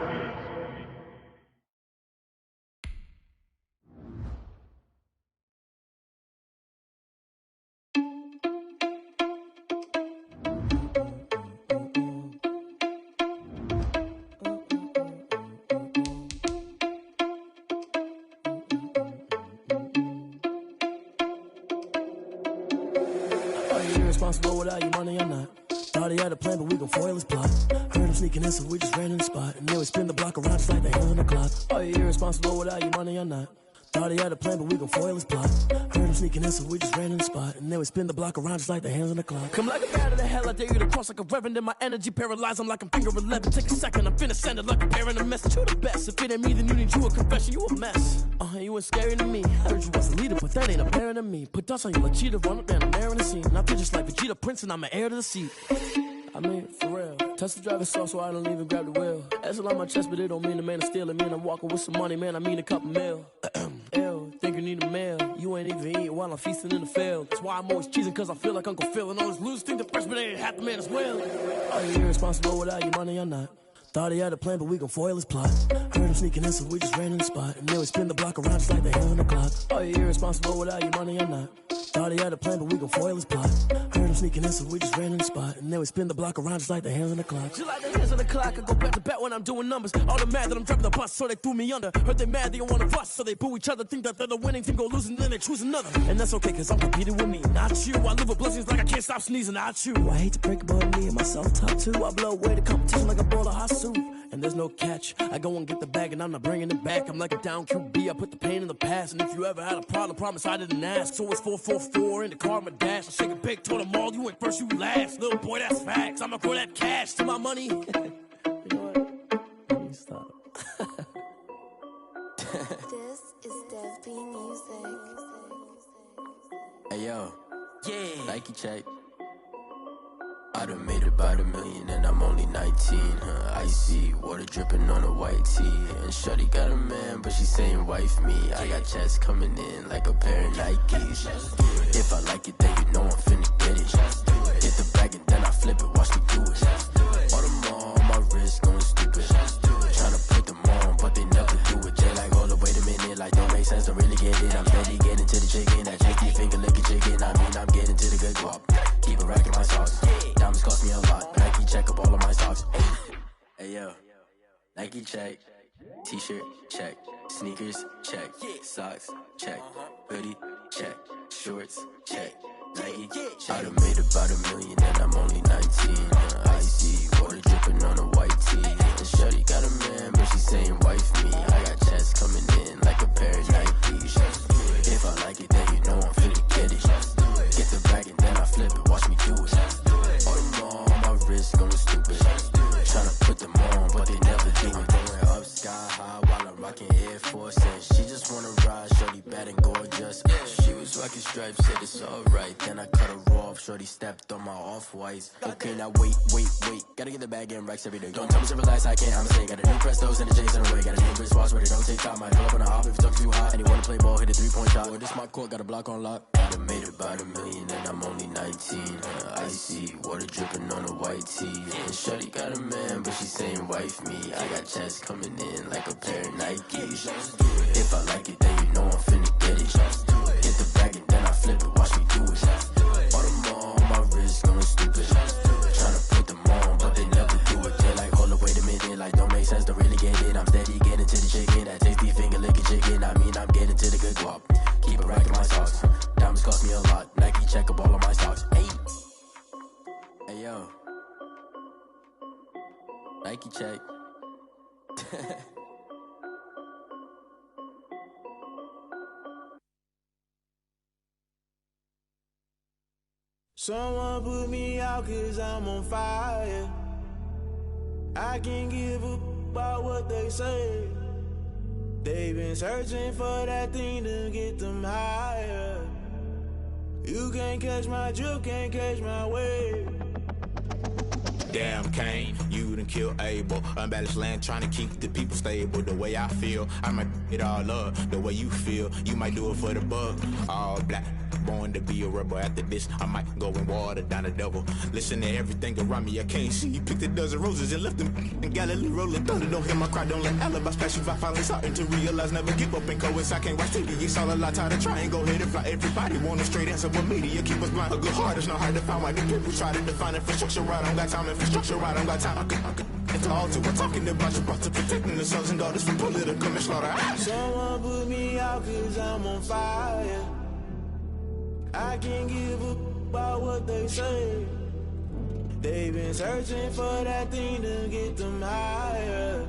Are you irresponsible without your money or not? Thought he had a plan, but we gon' foil his plot. Heard him sneaking in, so we just ran in the spot. And then we spin the block around just like the hands on the clock. Are you irresponsible without your money or not? Thought he had a plan, but we gon' foil his plot. Heard him sneaking in, so we just ran in the spot. And then we spin the block around just like the hands on the clock. Come like a bat of the hell, I dare you to cross like a reverend. And my energy paralyzed, I'm like I'm finger 11. Take a second, I'm finna send it like a parent a message. You the best, if it ain't me, then you need you a confession. You a mess, you ain't scary to me. Heard you was a leader, but that ain't apparent to me. Put dust on you like cheetah, run up down the air in the scene. And I feel just like Vegeta Prince, and I'm an heir to the seat. I mean, for real. Touch the driver's soft so I don't even grab the wheel. That's on my chest, but it don't mean the man is stealing. Man, I'm walking with some money, man, I mean a couple mil. Ew, think you need a meal. You ain't even eating while I'm feasting in the field. That's why I'm always cheesing, cause I feel like Uncle Phil. And all those losers think the freshman ain't half the man as well. Are you irresponsible without your money or not? Thought he had a plan, but we gon' foil his plot. Heard him sneaking in, so we just ran in the spot. And then we spin the block around just like the hands on the clock. Are you irresponsible without your money or not? Thought he had a plan, but we gon' foil his plot. Heard him sneaking in, so we just ran in the spot. And then we spin the block around just like the hands on the clock. Just like the hands on the clock, I go back to back when I'm doing numbers. All the mad that I'm dropping the bus, so they threw me under. Heard they mad, they don't wanna bust, so they boo each other. Think that they're the winning team, go losing, then they choose another. And that's okay, cause I'm competing with me, not you. I live with blessings like I can't stop sneezing, not you. I hate to break it, but me and myself top two. I blow away the competition like a bowl of hot soup. And there's no catch. I go and get the bag and I'm not bringing it back. I'm like a down QB. I put the pain in the past. And if you ever had a problem, promise I didn't ask. So it's 4-4-4 in the car, my dash. I shake a big, told them all, you went first, you last. Little boy, that's facts. I'ma throw that cash to my money. You know what? Let me stop. This is Dev B Music. Hey yo, yeah, Nike check. I done made about $1 million and I'm only 19. Icy water dripping on a white tee. And shorty got a man, but she saying wife me. I got checks coming in like a pair of Nikes. If I like it, then you know I'm finna get it. Hit the bag and then I flip it, watch me do it. All on my wrist going stupid. Tryna put them on, but they never do it. They like, hold up, wait a minute, like don't make sense, don't really get it. I'm steady getting to the chicken, that cheeky finger licking chicken. I mean, I'm getting to the good guap. Keep a rack in my socks. Diamonds cost me a lot. Nike check up all of my socks. Hey yo, Nike check. T-shirt check. Sneakers check. Socks check. Hoodie check. Shorts check. Nike check. I done made about $1 million and I'm only 19. Icy water dripping on a white tee. And shorty got a man, but she saying wife me. I got checks coming in like a pair of Nikes. If I like it, then you know I'm finna get it. Get the bag and then I flip it, watch me do it. All on my wrist going stupid. Tryna put them on, but they never do it. Going up sky high while I'm rocking Air Force. And she just wanna ride, shorty bad and gorgeous. She was rocking stripes, said it's alright. Then I cut her off, shorty stepped on my off-whites. Okay, now wait. Gotta get the bag and racks every day. Don't tell me to relax, I can't, I'm saying. Got a new Prestos and a J's in the way. Got a new wristwatch where they don't take time. Might pull up on a hop if it's too hot. And he wanna play ball, hit a 3-point shot. Well, this my court, got a block on lock. I done made about $1 million and I'm only 19. Icy water dripping on a white tee. And shorty got a man, but she saying wife me. I got checks coming in like a pair of Nikes. If I like it, then you know I'm finna get it. Hit the bag and then I flip it, watch me do it. All them on my wrist going stupid. Tryna put them on, but they never do it. They like, hold up, wait a minute, like don't make sense, don't really get it. I'm steady getting to the chicken, that tasty finger licking chicken. I mean, I'm getting to the good guap. Keep a rack in my socks. Diamonds cost me a lot. Nike check up all of my socks. Hey yo, Nike check. Someone put me out 'cause I'm on fire. I can't give up about what they say. They've been searching for that thing to get them higher. You can't catch my drift, can't catch my wave. Damn, Kane, you done killed Abel. Unbalanced land, trying to keep the people stable. The way I feel, I might it all up. The way you feel, you might do it for the buck. All black, born to be a rebel. After this, I might go and water down the devil. Listen to everything around me, I can't see. Picked a dozen roses and left them in Galilee rolling thunder. Don't hear my cry, don't let alibis pass you. I finally starting to realize, never give up and coincide. I can't watch TV, it's all a lot. Time to try and go ahead and fly. Everybody want a straight answer, but media keep us blind. A good heart is not hard to find. Why the people try to define infrastructure right? I don't got time. Infrastructure right, I don't got time. I could it's all to we're talking about you, about to protecting the sons and daughters from political and slaughter. Someone put me out 'cause I'm on fire. I can't give up about what they say. They've been searching for that thing to get them higher.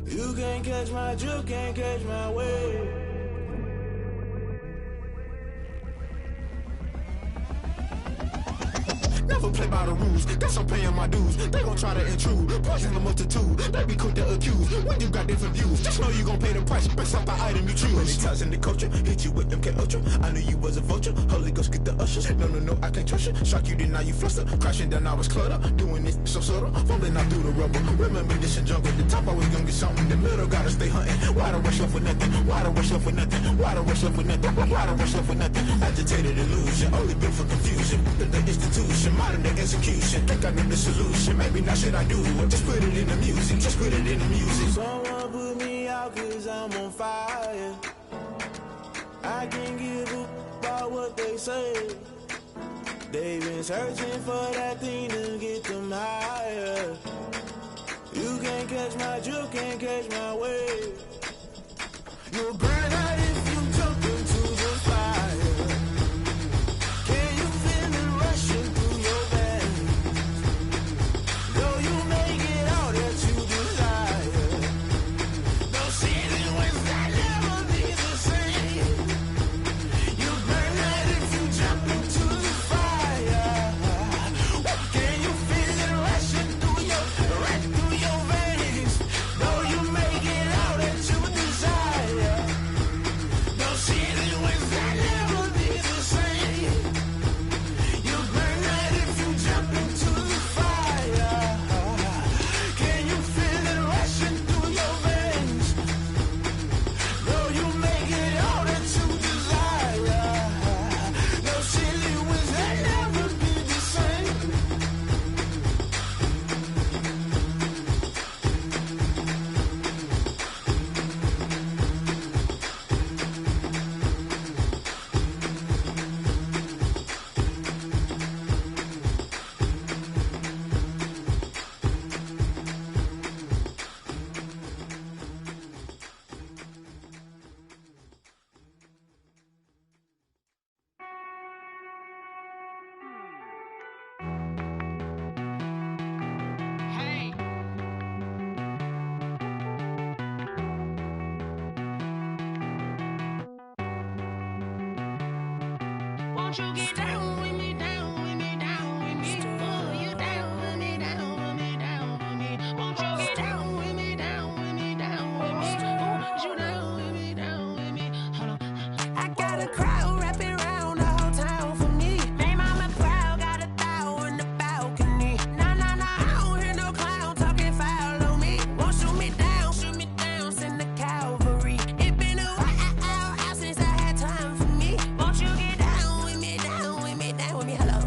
You can't catch my drift, can't catch my wave. Never play by the rules, that's I'm paying my dues. They gon' try to intrude, poison the multitude. They be quick to accuse, when you got different views. Just know you gon' pay the price, based off the item you choose. Many times in the culture, hit you with MK Ultra. I knew you was a vulture, Holy Ghost get the ushers. No, I can't trust you. Shock you, then now you fluster. Crashing down, I was cluttered. Doing this so subtle, falling out through the rubble. Remember this in jungle, the top always gonna get something. The middle gotta stay hunting. Why the rush left with nothing? Why the rush left with nothing? Why the rush left with nothing? Why the rush left with nothing? Agitated illusion, only built for confusion. The institution, modern day execution. Think I know the solution. Maybe not should I do it? Just put it in the music. Just put it in the music. Someone put me out 'cause I'm on fire. I can't give up about what they say. They've been searching for that thing to get them higher. You can't catch my drift, can't catch my wave. You'll burn out if you jump into the fire. Can you feel it rushing through your veins? Though you make it all that you desire. No season was that never be the same. You burn out if you jump into the fire. Can you feel it rushing through your veins? Though you make it all that you desire. Won't you get down with me, down with me, down with me? Oh, you down with me, down with me, down with me. Won't you get down with me, down with me, down with me? Oh, you down with me, down with me? Hold on. I got a crowd wrapping around the whole town for me. Made mama proud, got a thou in the balcony. Nah, nah, nah, I don't hear no clown talking foul on me. Won't shoot me down, send the cavalry. It been a while since I had time for me. Won't you get down with me, down with me, down with me? Hello.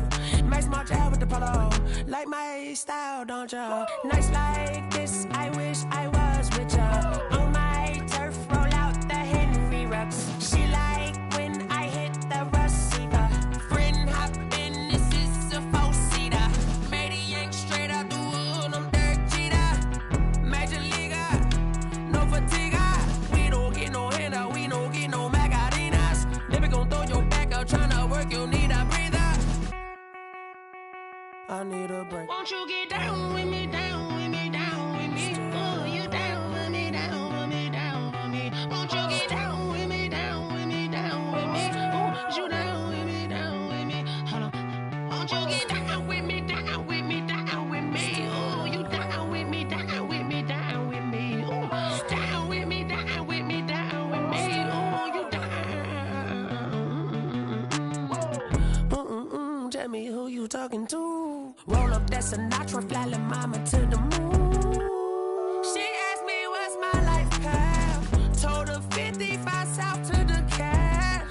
Max March out with the polo. Like my style, don't ya? Nights like this, I wish I was with ya. On my turf, roll out the Henry Rux. She like when I hit the receiver. Friend hop in, this is a four-seater. Made a yank straight out the wood, I'm Derek Jeter. Major leaguer, no fatigue. We don't get no handout, we don't get no Macarinas. Never gon' throw your back out, tryna work, you need a breather. I need a break. Won't you get down with me, down with me, down with me? Oh, you down with me, down with me, down with me? Won't you get down with me, down with me, down with me? Oh, you down with me, down with me? Hold on. Won't you get down with me, down with me, down with me? Oh, you down with me, down with me, down with me? Oh, down with me, down with me, down with me? Oh, you down. Tell me who you talking to. Roll up that Sinatra, fly la mama to the moon. She asked me what's my life path. Told her 55 south to the cash.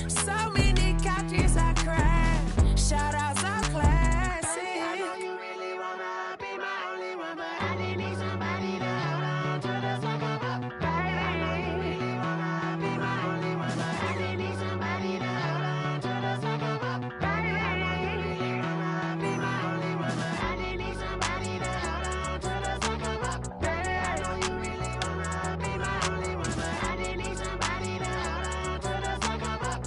So many couches I cried. Shout outs are classic. I know you really wanna be my only one, but I didn't need somebody to hold on to the second up. Baby, I know you really wanna be my only one, but I didn't need somebody to hold on to the second up. Baby, I know you really wanna be my only one, but I didn't need somebody to hold on to the second up. Baby, I know you really wanna be my only one, but I didn't need somebody to hold on to the second up.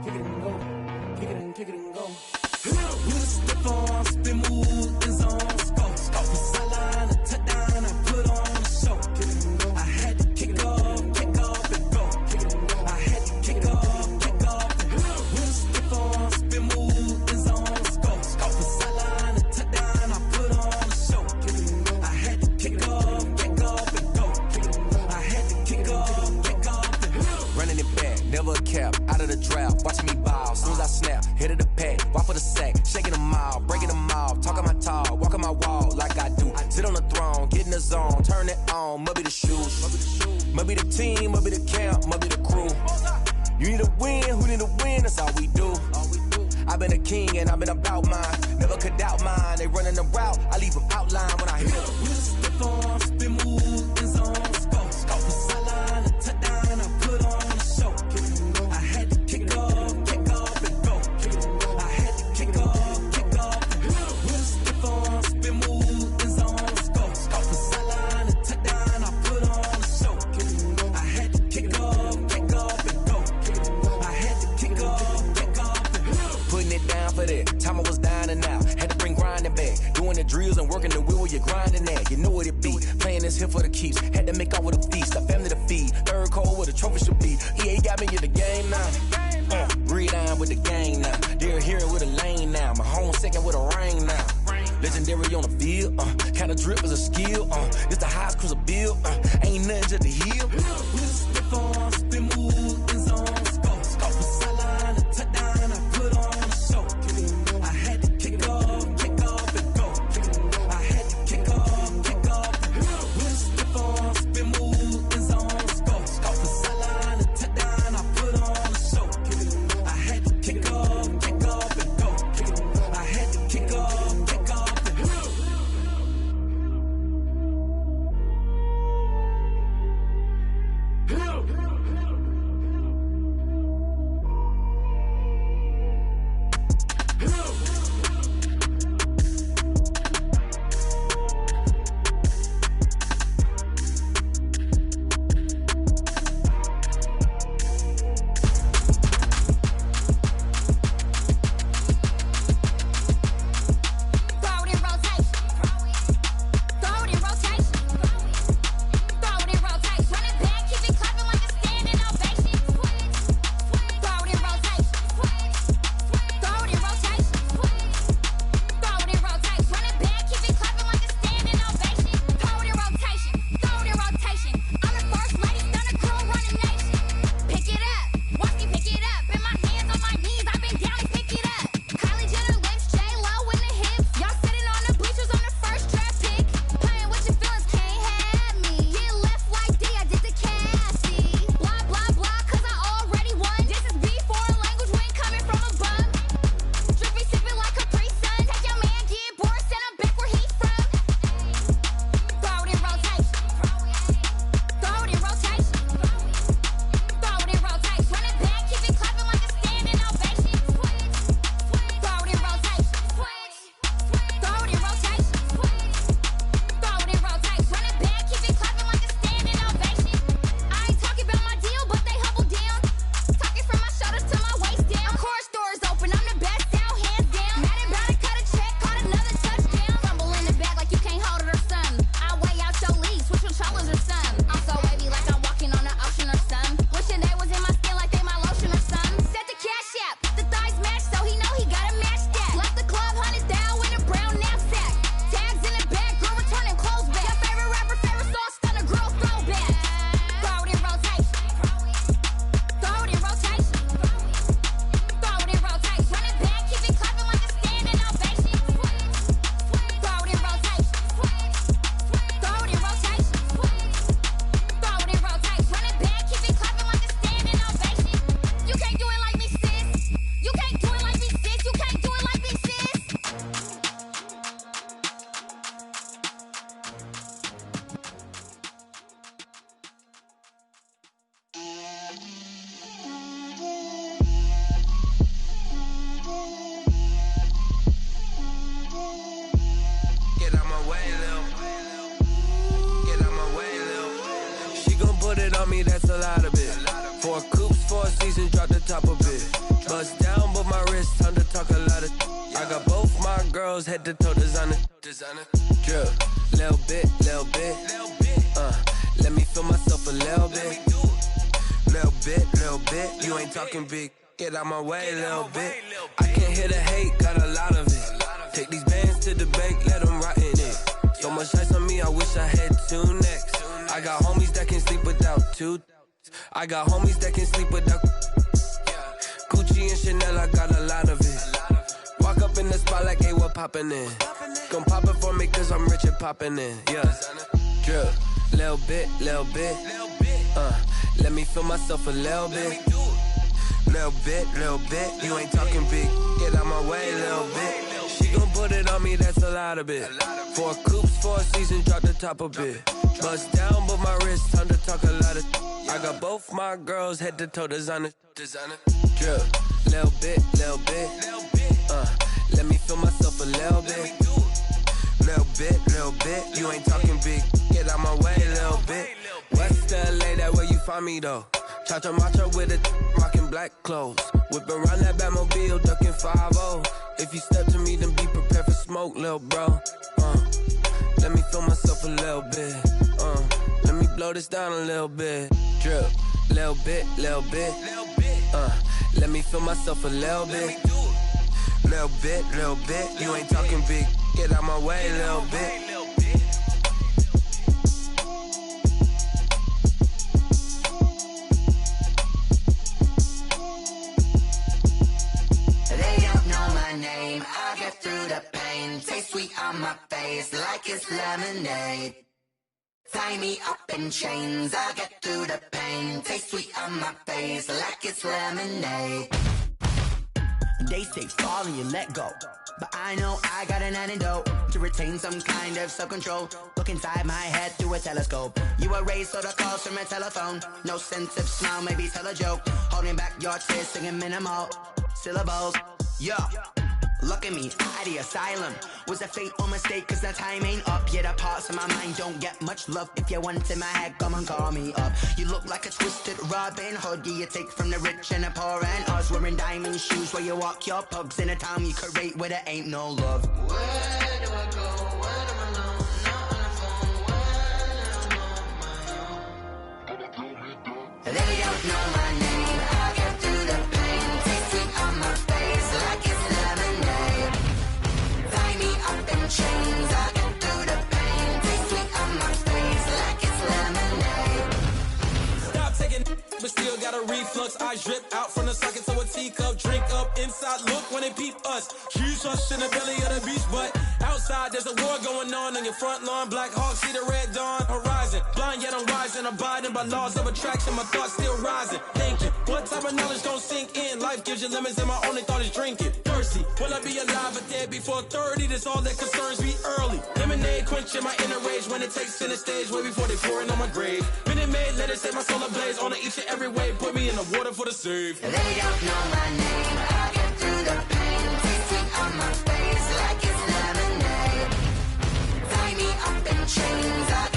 Kick it and go. Kick it and go. With a stiff arm, spin move, and zone, go. Off the sideline, a touchdown, I put on a show. Kick it and go. I had to kick off and go. Kick it and go. I had to kick off and go. With a stiff arm, spin move, and zone, go. Off the sideline, a touchdown, I put on a show. Kick it and go. I had to kick off and go. Kick it and go. I had to kick off and go. Running it back, never a cap, out of the drought, watching me ball. Soon as I snap, hit of the pack, walk for the sack, shaking them all, breaking them off, talking my talk, walking my wall like I do. Sit on the throne, get in the zone, turn it on, must be the shoes, must be the team, must be the camp, must be the crew. You need a win, who need a win, that's all we do. I've been a king and I've been about mine, never could doubt mine. They running the route, I leave them outline when I hit them. With a stiff arm, spin move, and zone, go. Off the sideline, a touchdown, I put on a show. Kick it and go. I had to kick off and go. Kick it and go. I had to kick off and go. With a stiff arm, spin move, and zone, go. Off the sideline, a touchdown, I put on a show. Kick it and go. I had to kick off and go. Kick it and go. I had to kick off and go. Putting it down for that, time I was down and out, had to bring grinding back, doing the drills and working the wheel where you're grinding at, you know what it be, playing this here for the keeps, had to make out with a feast, a family to feed, third cold where the trophy should be, EA got me in the game now, red on with the gang now, hearing with a lane now. My home second with a ring now. Legendary on the field, kind of drip is a skill, it's the highest cruiser bill, ain't nothing just to heal. Stiff on, spin move, in zone, scope. From sideline to touchdown, I put on a show. I had to kick off and go. I had to kick off and go. Stiff on, spin move, in zone, scope. From sideline to touchdown, I put on a show. I had to kick off and go. I had to kick off. That's a lot of it. 4 coops, 4 seasons, drop the top of it. Bust down, but my wrist, time to talk a lot of. I got both my girls head to toe designer. Drip, little bit. Let me feel myself a little bit. Little bit. You ain't talking big. Get out my way, little bit. I can't hear the hate, got a lot of it. Take these bands to the bank, let them rot in it. So much ice on me, I wish I had 2 necks. I got homies that can sleep without 2. I got homies that can sleep without Gucci and Chanel, I got a lot of it. Walk up in the spot like, hey, what poppin' in? Gon' pop it for me cause I'm rich and poppin' in, yeah. Drip, little bit. Let me feel myself a little bit. Little bit. You ain't talking big. Get out my way, little bit. She gon' put it on me, that's a lot of it. 4 coops, 4 seasons, drop the top a bit. Bust down, but my wrist, time to talk a lot of. I got both my girls head to toe designer. Drip, little bit. Let me feel myself a little bit. Little bit. You ain't talking big. Get out my way, little bit. West LA, that where you find me though. Cha-cha matcha with a rockin' black clothes. Whip around that Batmobile, ducking 5-0. If you step to me, then be prepared for smoke, lil' bro. Let me feel myself a little bit. Let me blow this down a little bit. Drip, little bit. Let me feel myself a little bit. little bit. You ain't talking big, get out my way, little bit. They don't know my name, I get through the pain. Taste sweet on my face like it's lemonade. Tie me up in chains, I get through the pain. Taste sweet on my face like it's lemonade. They say fall and you let go, but I know I got an antidote to retain some kind of self-control. Look inside my head through a telescope. You erase all the calls from a telephone. No sense of smile, maybe tell a joke. Holding back your tears, singing minimal syllables. Yeah, look at me, at the asylum. Was a fate or mistake, cause the time ain't up. Yet the parts of my mind don't get much love. If you want in my head, come and call me up. You look like a twisted Robin Hood. You take from the rich and the poor and us. Wearing diamond shoes where you walk your pugs. In a town you create where there ain't no love. Where do I go when I'm alone? Not on the phone when I'm on my own. They don't know my name, I get through the pain. Taste sweet on my face like it's lemonade. Tie me up in chains, I get through the pain. Taste sweet on my face like it's lemonade. Stop taking but still got a reflux. Eyes drip out from the socket to a teacup. Drink up inside, look when they peep us. Huge us in the belly of the beast, but outside there's a war going on your front lawn. Black Hawk, see the red dawn horizon. Blind yet I'm rising, abiding by laws of attraction. My thoughts still rising, thinking what type of knowledge gon' sink in? Life gives you lemons and my only thought is drinking. Thirsty, will I be alive or dead before 30? That's all that concerns me early. Lemonade quenching my inner rage when it takes center stage way before they pour it on my grave. Minute Maid, let it set my soul ablaze on each and every way. Put me in the water for the save. They don't know my name, I get through the pain. Taste sweet on my face like it's lemonade. Tie me up in chains, I